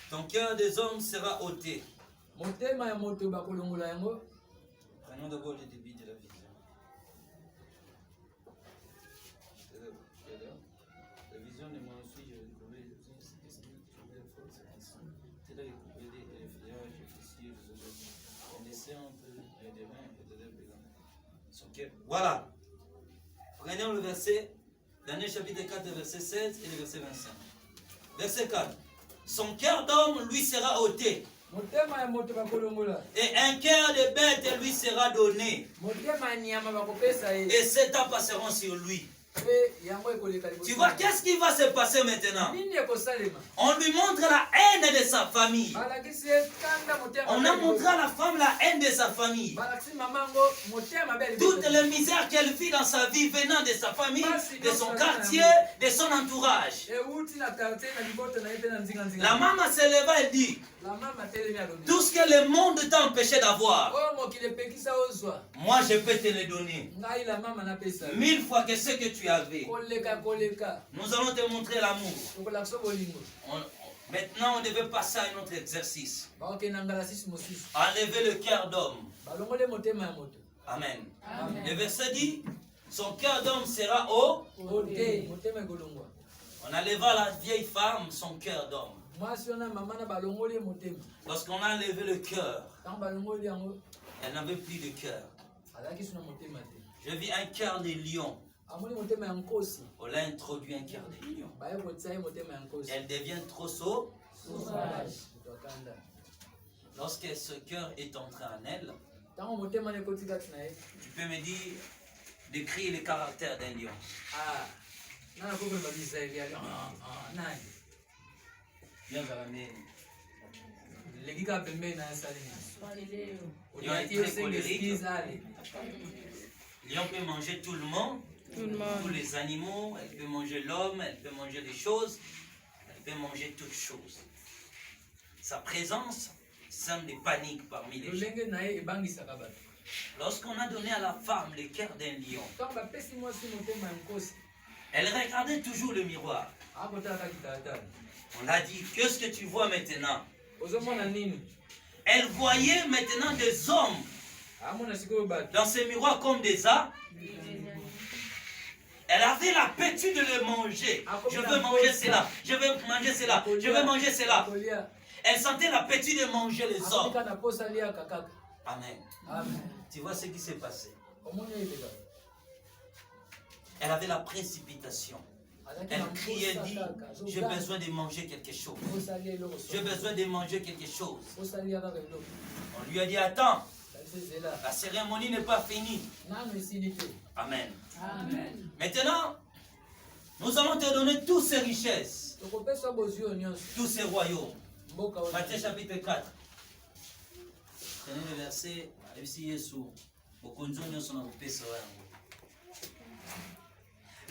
Ton cœur des hommes sera ôté. Prenons d'abord le débit de la vision. La vision de mon fils, voilà. Prenons le verset, Daniel chapitre 4, verset 16 et le verset 25. Verset 4. Son cœur d'homme lui sera ôté. Et un cœur de bête lui sera donné. Et 7 ans passeront sur lui. Tu vois, qu'est-ce qui va se passer maintenant? On lui montre la haine de sa famille. On a montré à la femme la haine de sa famille. Toutes les misères qu'elle vit dans sa vie venant de sa famille, de son quartier, de son entourage. La maman se leva et dit, tout ce que le monde t'a empêché d'avoir, moi je peux te le donner. 1000 fois que ce que tu avais. Nous allons te montrer l'amour. Maintenant, on devait passer à un autre exercice. Enlever le cœur d'homme. Amen. Le verset dit, son cœur d'homme sera haut. On enleva la vieille femme, son cœur d'homme. Lorsqu'on a enlevé le cœur, elle n'avait plus de cœur. Je vis un cœur de lion. On l'a introduit un cœur de lion. Elle devient trop sauvage. Lorsque ce cœur est entré en elle, tu peux me dire, décrire le caractère d'un lion. Lion est très colérique. Lion peut manger tout le monde, tous les animaux, elle peut manger l'homme, elle peut manger les choses, elle peut manger toutes choses. Sa présence sème des paniques parmi les gens. Lorsqu'on a donné à la femme le cœur d'un lion, elle regardait toujours le miroir. On a dit, qu'est-ce que tu vois maintenant? Elle voyait maintenant des hommes dans ce miroir comme des âmes. Elle avait l'appétit de le manger. Je veux manger cela, je veux manger cela, je veux manger cela. Elle sentait l'appétit de manger les hommes. Amen. Tu vois ce qui s'est passé? Elle avait la précipitation. Elle criait, dit, j'ai besoin de manger quelque chose. J'ai besoin de manger quelque chose. On lui a dit, attends, la cérémonie n'est pas finie. Amen. Maintenant, nous allons te donner toutes ces richesses, tous ces royaumes. Matthieu chapitre 4. Tenez le verset.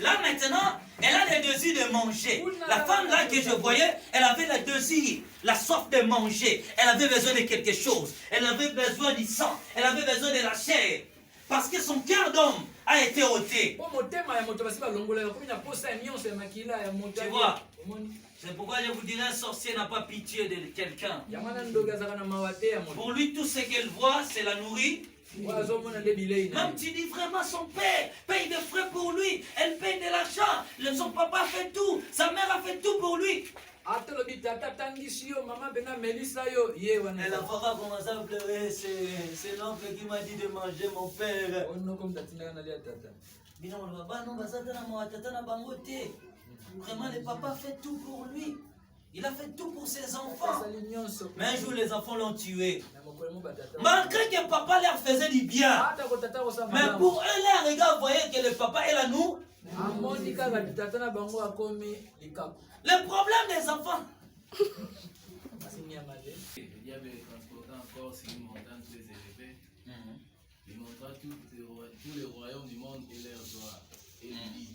Là maintenant, elle a le désir de manger. La femme là que je voyais, elle avait le désir, la soif de manger. Elle avait besoin de quelque chose. Elle avait besoin du sang. Elle avait besoin de la chair. Parce que son cœur d'homme a été ôté. Tu vois, c'est pourquoi je vous dirais, un sorcier n'a pas pitié de quelqu'un. Pour lui, tout ce qu'elle voit, c'est la nourriture. Même tu dis vraiment, son père paye des frais pour lui. Elle paye de l'argent. Son papa fait tout. Sa mère a fait tout pour lui. Et la fois qu'on a pleuré, c'est l'oncle qui m'a dit de manger mon père. Vraiment, le papa fait tout pour lui. Il a fait tout pour ses enfants. Mais un jour, les enfants l'ont tué. Malgré que papa leur faisait du bien. Mais pour eux, les regards voyaient que le papa est là, nous. Le problème des enfants. Le diable est transporté encore sur une montagne très élevée. Il montra tous les royaumes du monde et leur gloire. Et il dit,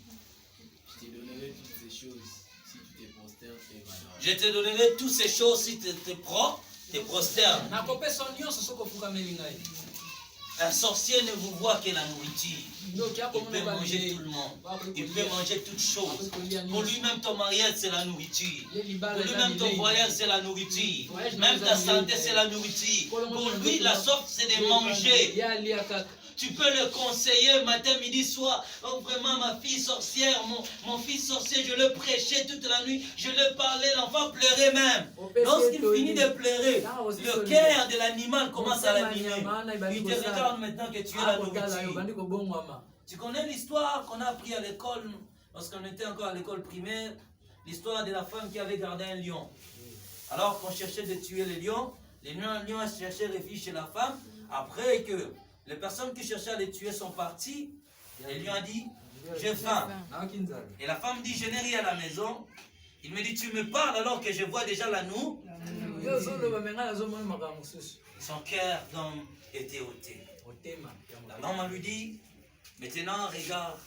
je te donnerai toutes ces choses si tu te prosternes et m'adores. Je te donnerai toutes ces choses si tu te prosternes. Un sorcier ne vous voit que la nourriture. Il peut manger tout le monde. Il peut manger toutes choses. Pour lui-même, ton mariage, c'est la nourriture. Pour lui-même, ton voyage, c'est la nourriture. Même ta santé, c'est la nourriture. Pour lui, la sorte, c'est de manger. Tu peux le conseiller matin, midi, soir. Oh, vraiment, ma fille sorcière, mon fils sorcier, je le prêchais toute la nuit. Je le parlais, l'enfant pleurait même. Lorsqu'il finit de pleurer, le cœur de l'animal commence à l'animer. Il te regarde maintenant que tu es la nourriture. Tu connais l'histoire qu'on a appris à l'école, lorsqu'on était encore à l'école primaire, l'histoire de la femme qui avait gardé un lion. Alors qu'on cherchait de tuer le lion a cherché refuge chez la femme. Après que les personnes qui cherchaient à les tuer sont parties, le lion a dit, j'ai faim. Et la femme dit, je n'ai rien à la maison. Il me dit, tu me parles alors que je vois déjà la noue. Son cœur d'homme était ôté. La maman lui dit, maintenant regarde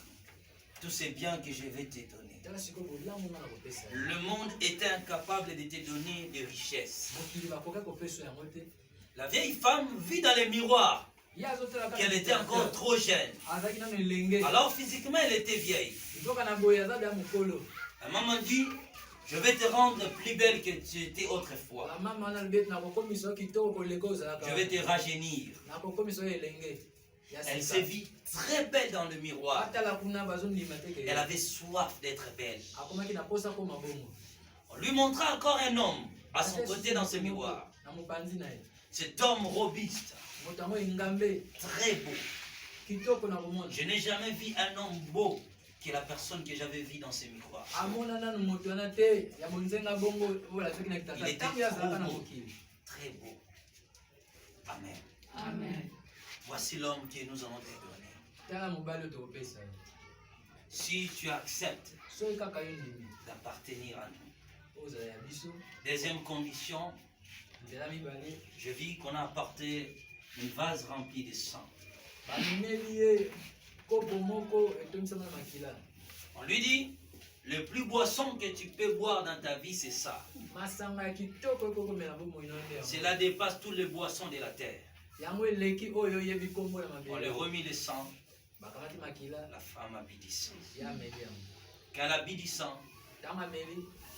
tous ces biens que je vais te donner. Le monde était incapable de te donner des richesses. La vieille femme vit dans les miroirs qu'elle était encore trop jeune. Alors physiquement elle était vieille. La maman dit, je vais te rendre plus belle que tu étais autrefois. Je vais te rajeunir. Elle se vit très belle dans le miroir. Elle avait soif d'être belle. On lui montra encore un homme à son côté dans ce miroir. Cet homme robuste, très beau. Je n'ai jamais vu un homme beau que la personne que j'avais vue dans ce miroir. Il était trop beau, très beau. Amen. Amen. Voici l'homme que nous allons te donner. Si tu acceptes d'appartenir à nous. Deuxième condition, je vis qu'on a apporté une vase remplie de sang. On lui dit, le plus boisson que tu peux boire dans ta vie, c'est ça. Cela dépasse toutes les boissons de la terre. On lui remis le sang. La femme a bu du sang. Quand elle a bu du sang,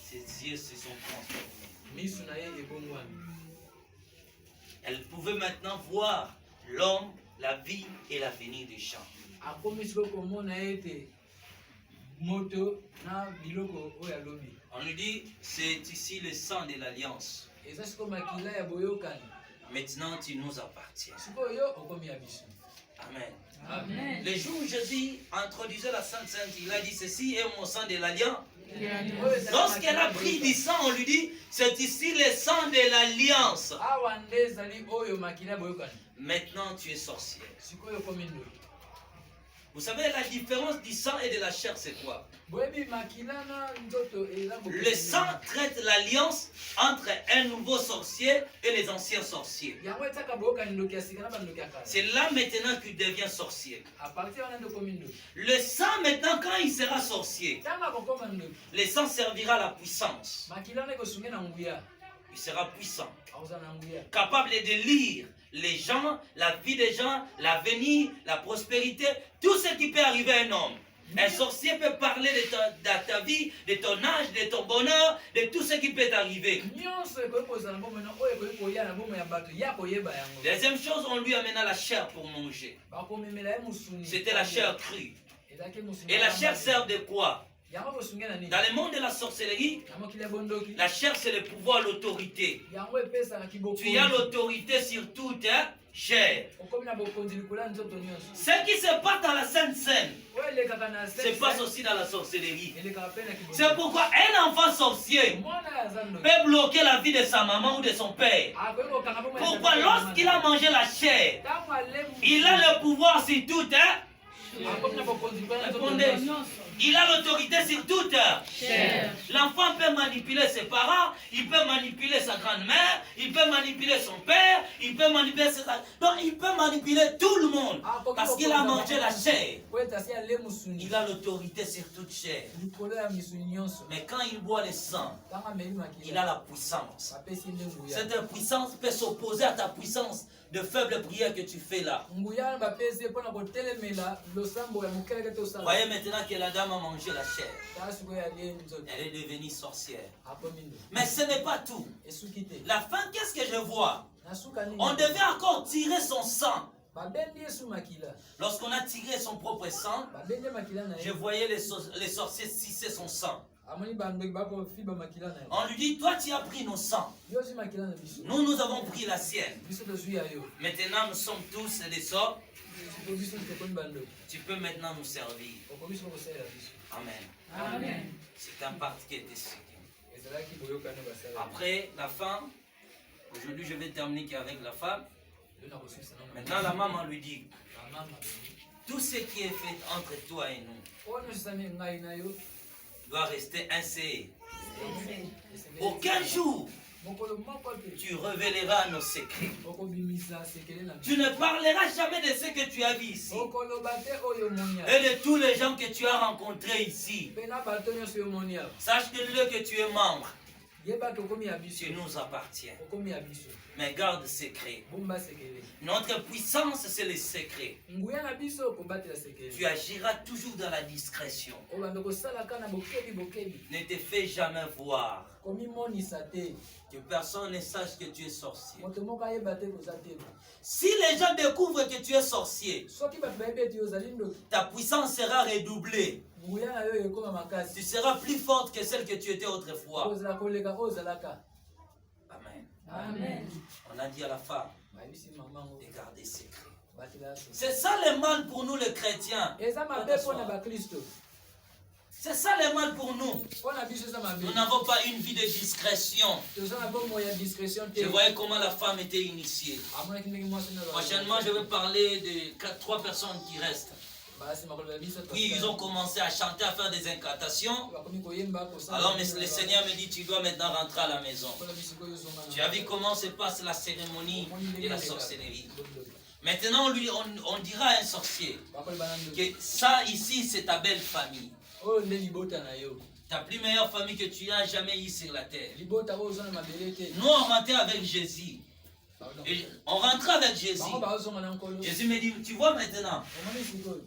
ses yeux se sont transformés. Elle pouvait maintenant voir l'homme, la vie et l'avenir des gens. On lui dit, c'est ici le sang de l'alliance. Maintenant, tu nous appartiens. Amen. Amen. Le jour où Jésus introduisait la Sainte Sainte, il a dit, ceci est mon sang de l'alliance. Lorsqu'elle a pris du sang, on lui dit, c'est ici le sang de l'alliance. Maintenant, tu es sorcière. Vous savez, la différence du sang et de la chair, c'est quoi? Le sang traite l'alliance entre un nouveau sorcier et les anciens sorciers. C'est là maintenant qu'il devient sorcier. Le sang maintenant, quand il sera sorcier, le sang servira à la puissance. Il sera puissant, capable de lire les gens, la vie des gens, l'avenir, la prospérité, tout ce qui peut arriver à un homme. Un sorcier peut parler de ta vie, de ton âge, de ton bonheur, de tout ce qui peut t'arriver. Deuxième chose, on lui amena la chair pour manger. C'était la chair crue. Et la chair sert de quoi? Dans le monde de la sorcellerie, la chair c'est le pouvoir, l'autorité. Tu as l'autorité sur toute chair. Ce qui se passe dans la Sainte Seine se passe aussi dans la sorcellerie. C'est pourquoi un enfant sorcier peut bloquer la vie de sa maman ou de son père. Pourquoi lorsqu'il a mangé la chair, il a le pouvoir sur toute chair. Il a l'autorité sur toute chair. L'enfant peut manipuler ses parents, il peut manipuler sa grand-mère, il peut manipuler son père, il peut manipuler ses... Donc il peut manipuler tout le monde parce qu'il a mangé la chair. Il a l'autorité sur toute chair. Mais quand il boit le sang, il a la puissance. Cette puissance peut s'opposer à ta puissance de faible prière que tu fais là. Voyez maintenant que la dame a mangé la chair. Elle est devenue sorcière. Mais ce n'est pas tout. La fin, qu'est-ce que je vois? On devait encore tirer son sang. Lorsqu'on a tiré son propre sang, je voyais les sorciers sucer son sang. On lui dit, toi tu as pris nos sangs. Nous avons pris la sienne. Maintenant nous sommes tous des sorts. Tu peux maintenant nous servir. Amen. Amen. C'est un parti qui est ici. Après la femme, aujourd'hui je vais terminer avec la femme. Maintenant la maman lui dit, Tout ce qui est fait entre toi et nous doit rester ainsi. Aucun jour tu révéleras nos secrets. Tu ne parleras jamais de ce que tu as vu ici et de tous les gens que tu as rencontrés ici. Sache que tu es membre, tu nous appartiens. Mais garde secret. Notre puissance, c'est le secret. Tu agiras toujours dans la discrétion. Ne te fais jamais voir. Que personne ne sache que tu es sorcier. Si les gens découvrent que tu es sorcier, ta puissance sera redoublée. Tu seras plus forte que celle que tu étais autrefois. Amen. Amen. On a dit à la femme de garder secret. C'est ça le mal pour nous les chrétiens. C'est ça le mal pour nous. Nous n'avons pas une vie de discrétion. Je voyais comment la femme était initiée. Prochainement, je vais parler de 3 personnes qui restent. Puis ils ont commencé à chanter, à faire des incantations. Alors le Seigneur me dit, tu dois maintenant rentrer à la maison. Tu as vu comment se passe la cérémonie de la sorcellerie. Maintenant, on dira à un sorcier que ça ici, c'est ta belle famille. Ta plus meilleure famille que tu as jamais eue sur la terre. Nous, on rentrait avec Jésus. Et on rentrait avec Jésus. Jésus me dit, tu vois maintenant,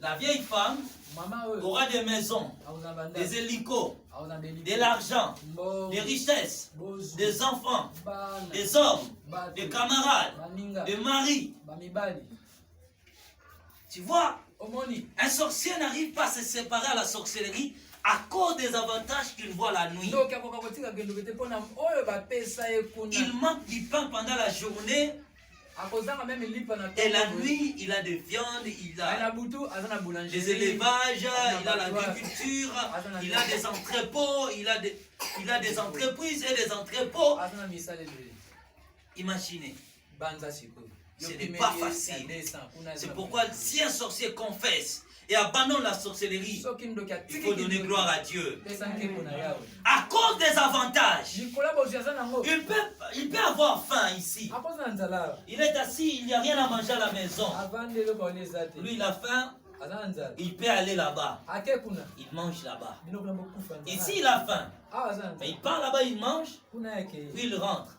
la vieille femme aura des maisons, des hélicos, de l'argent, des richesses, des enfants, des hommes, des camarades, des maris. Tu vois, un sorcier n'arrive pas à se séparer à la sorcellerie à cause des avantages qu'il voit la nuit. Il manque du pain pendant la journée. Et la nuit, il a des viandes, il a des élevages, il a l'agriculture, il a des entrepôts, il a des entreprises et des entrepôts. Imaginez. Ce n'est pas facile. C'est pourquoi si un sorcier confesse et abandonne la sorcellerie, il faut donner gloire à Dieu. À cause des avantages, il peut avoir faim ici. Il est assis, il n'y a rien à manger à la maison. Lui, il a faim, il peut aller là-bas. Il mange là-bas. Ici, il a faim. Mais il part là-bas, il mange, puis il rentre.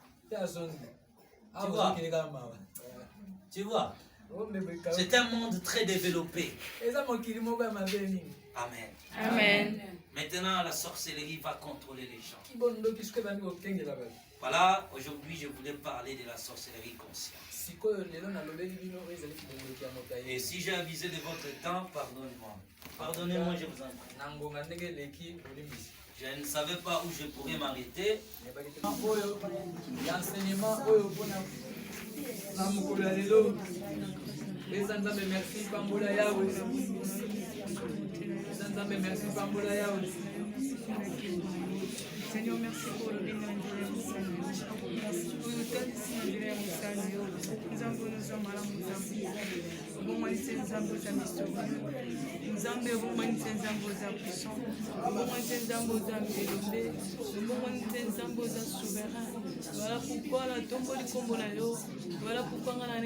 Tu vois, c'est un monde très développé. Amen. Amen. Maintenant, la sorcellerie va contrôler les gens. Voilà, aujourd'hui, je voulais parler de la sorcellerie consciente. Et si j'ai abusé de votre temps, pardonnez-moi. Pardonnez-moi, je vous en prie. Je ne savais pas où je pourrais m'arrêter. Seigneur, merci pour le bien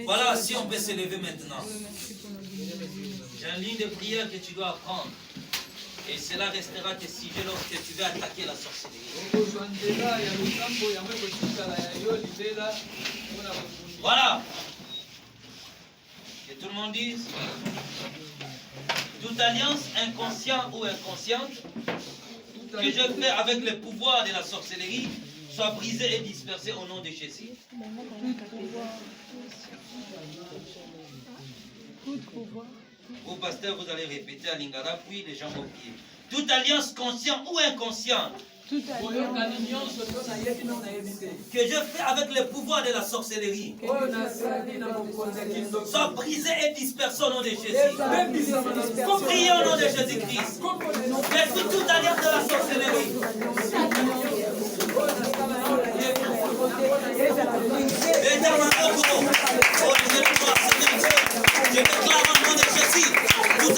Voilà, si on peut se lever maintenant. J'ai une ligne de prière que tu dois apprendre. Et cela restera tes sujets lorsque tu vas attaquer la sorcellerie. Voilà. Que tout le monde dise. Toute alliance inconsciente ou inconsciente que je fais avec le pouvoir de la sorcellerie soit brisée et dispersée au nom de Jésus. Au pasteur, vous allez répéter à Lingala, puis les gens vont prier. Toute alliance consciente ou inconsciente que je fais avec le pouvoir de la sorcellerie soit brisée et dispersée au nom de Jésus. Priez au nom de Jésus-Christ. Détruis toute alliance de la sorcellerie. Je déclare au nom de Jésus toute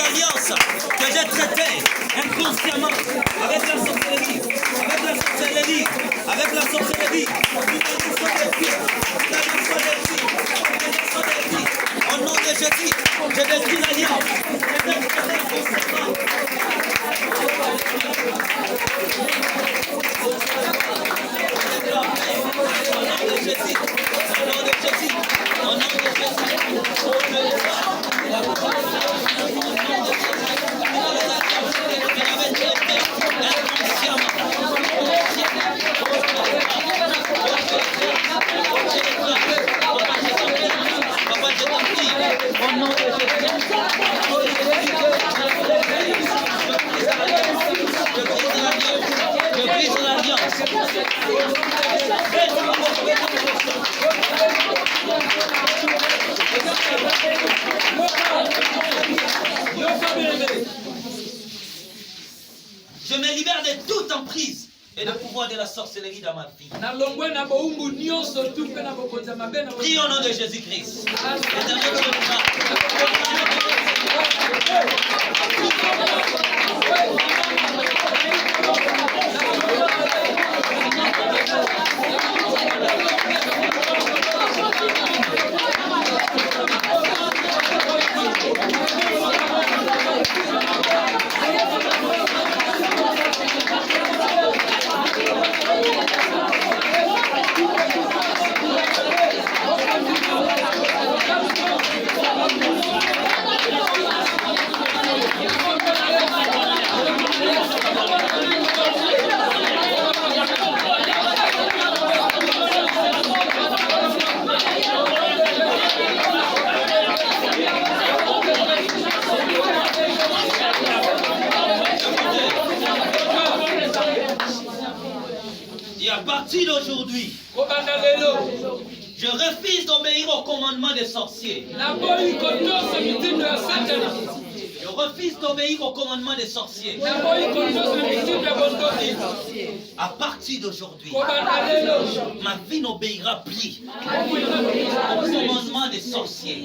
Je détruis l'alliance. Je me libère de toute emprise et le pouvoir de la sorcellerie dans ma vie. Prie au nom de Jésus-Christ. Et à partir d'aujourd'hui, je refuse d'obéir au commandement des sorciers. Je refuse d'obéir au commandement des sorciers. À partir d'aujourd'hui, ma vie n'obéira plus au commandement des sorciers.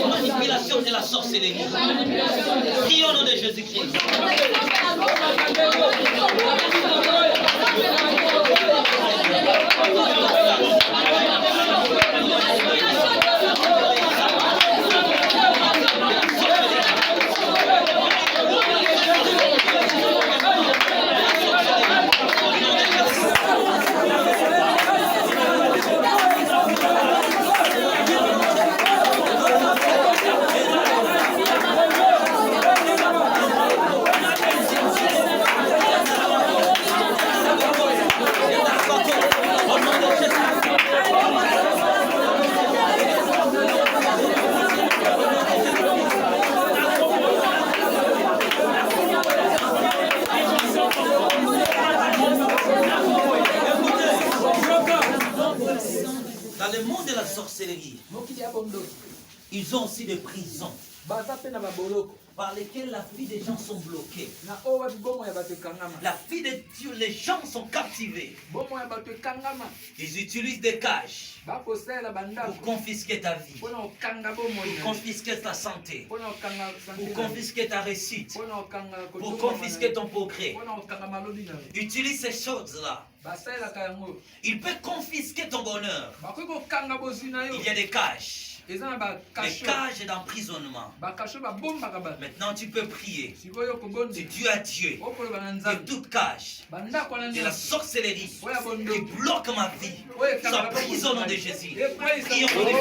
Manipulation de la sorcellerie. Prions au nom de Jésus-Christ. Dans le monde de la sorcellerie, ils ont aussi des prisons par lesquelles la vie des gens sont bloquées. La vie de Dieu, les gens sont captivés. Ils utilisent des cages pour confisquer ta vie, pour confisquer ta santé, pour confisquer ta réussite, pour confisquer ton progrès. Utilise ces choses-là. Il peut confisquer ton bonheur. Il y a des cages. Des cages d'emprisonnement. Maintenant tu peux prier. Tu dis à Dieu que toute cage de la sorcellerie qui bloque ma vie soit prise au nom de Jésus. Prions au nom de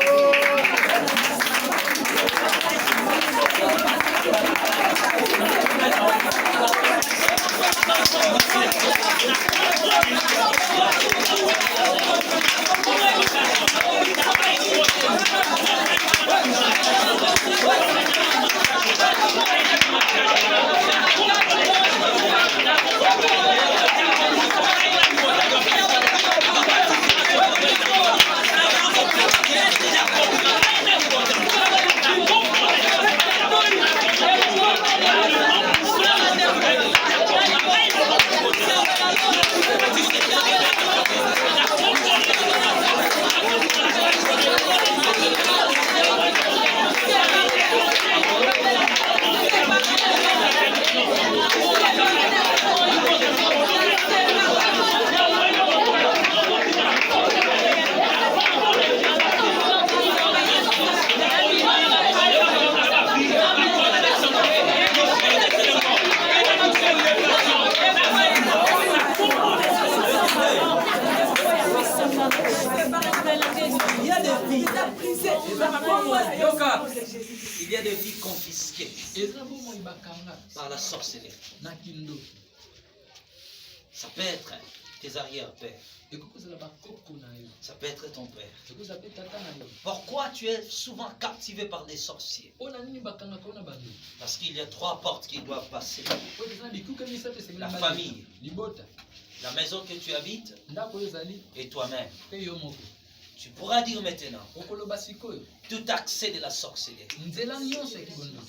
Il y a des vies confisquées par la sorcellerie. Ça peut être tes arrière-pères. Ça peut être ton père. Pourquoi tu es souvent captivé par des sorciers? Parce qu'il y a 3 portes qui doivent passer. La famille, la maison que tu habites et toi-même. Tu pourras dire maintenant, tout accès de la sorcellerie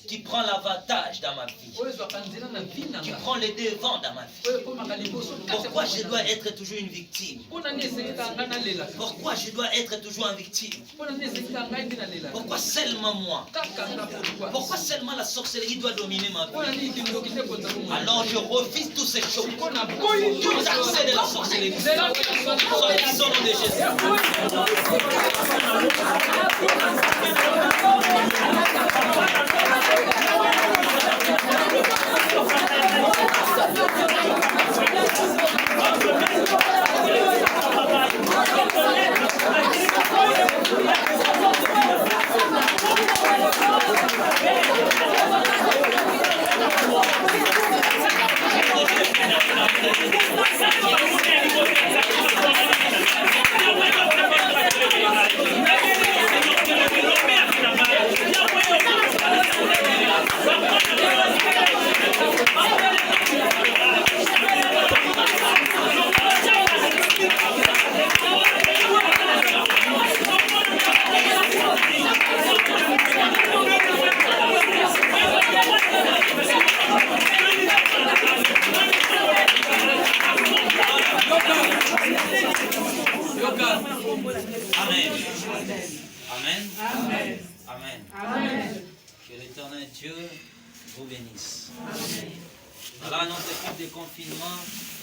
qui prend l'avantage dans ma vie, qui prend le devant dans ma vie. Pourquoi je dois être toujours une victime? Pourquoi je dois être toujours une victime? Pourquoi seulement moi? Pourquoi seulement la sorcellerie doit dominer ma vie? Alors je refuse toutes ces choses. Tout accès de la sorcellerie. Sortissons au nom de Jésus. Amen. Amen. Amen. Amen. Amen. Que l'Éternel Dieu vous bénisse. Voilà notre équipe de confinement.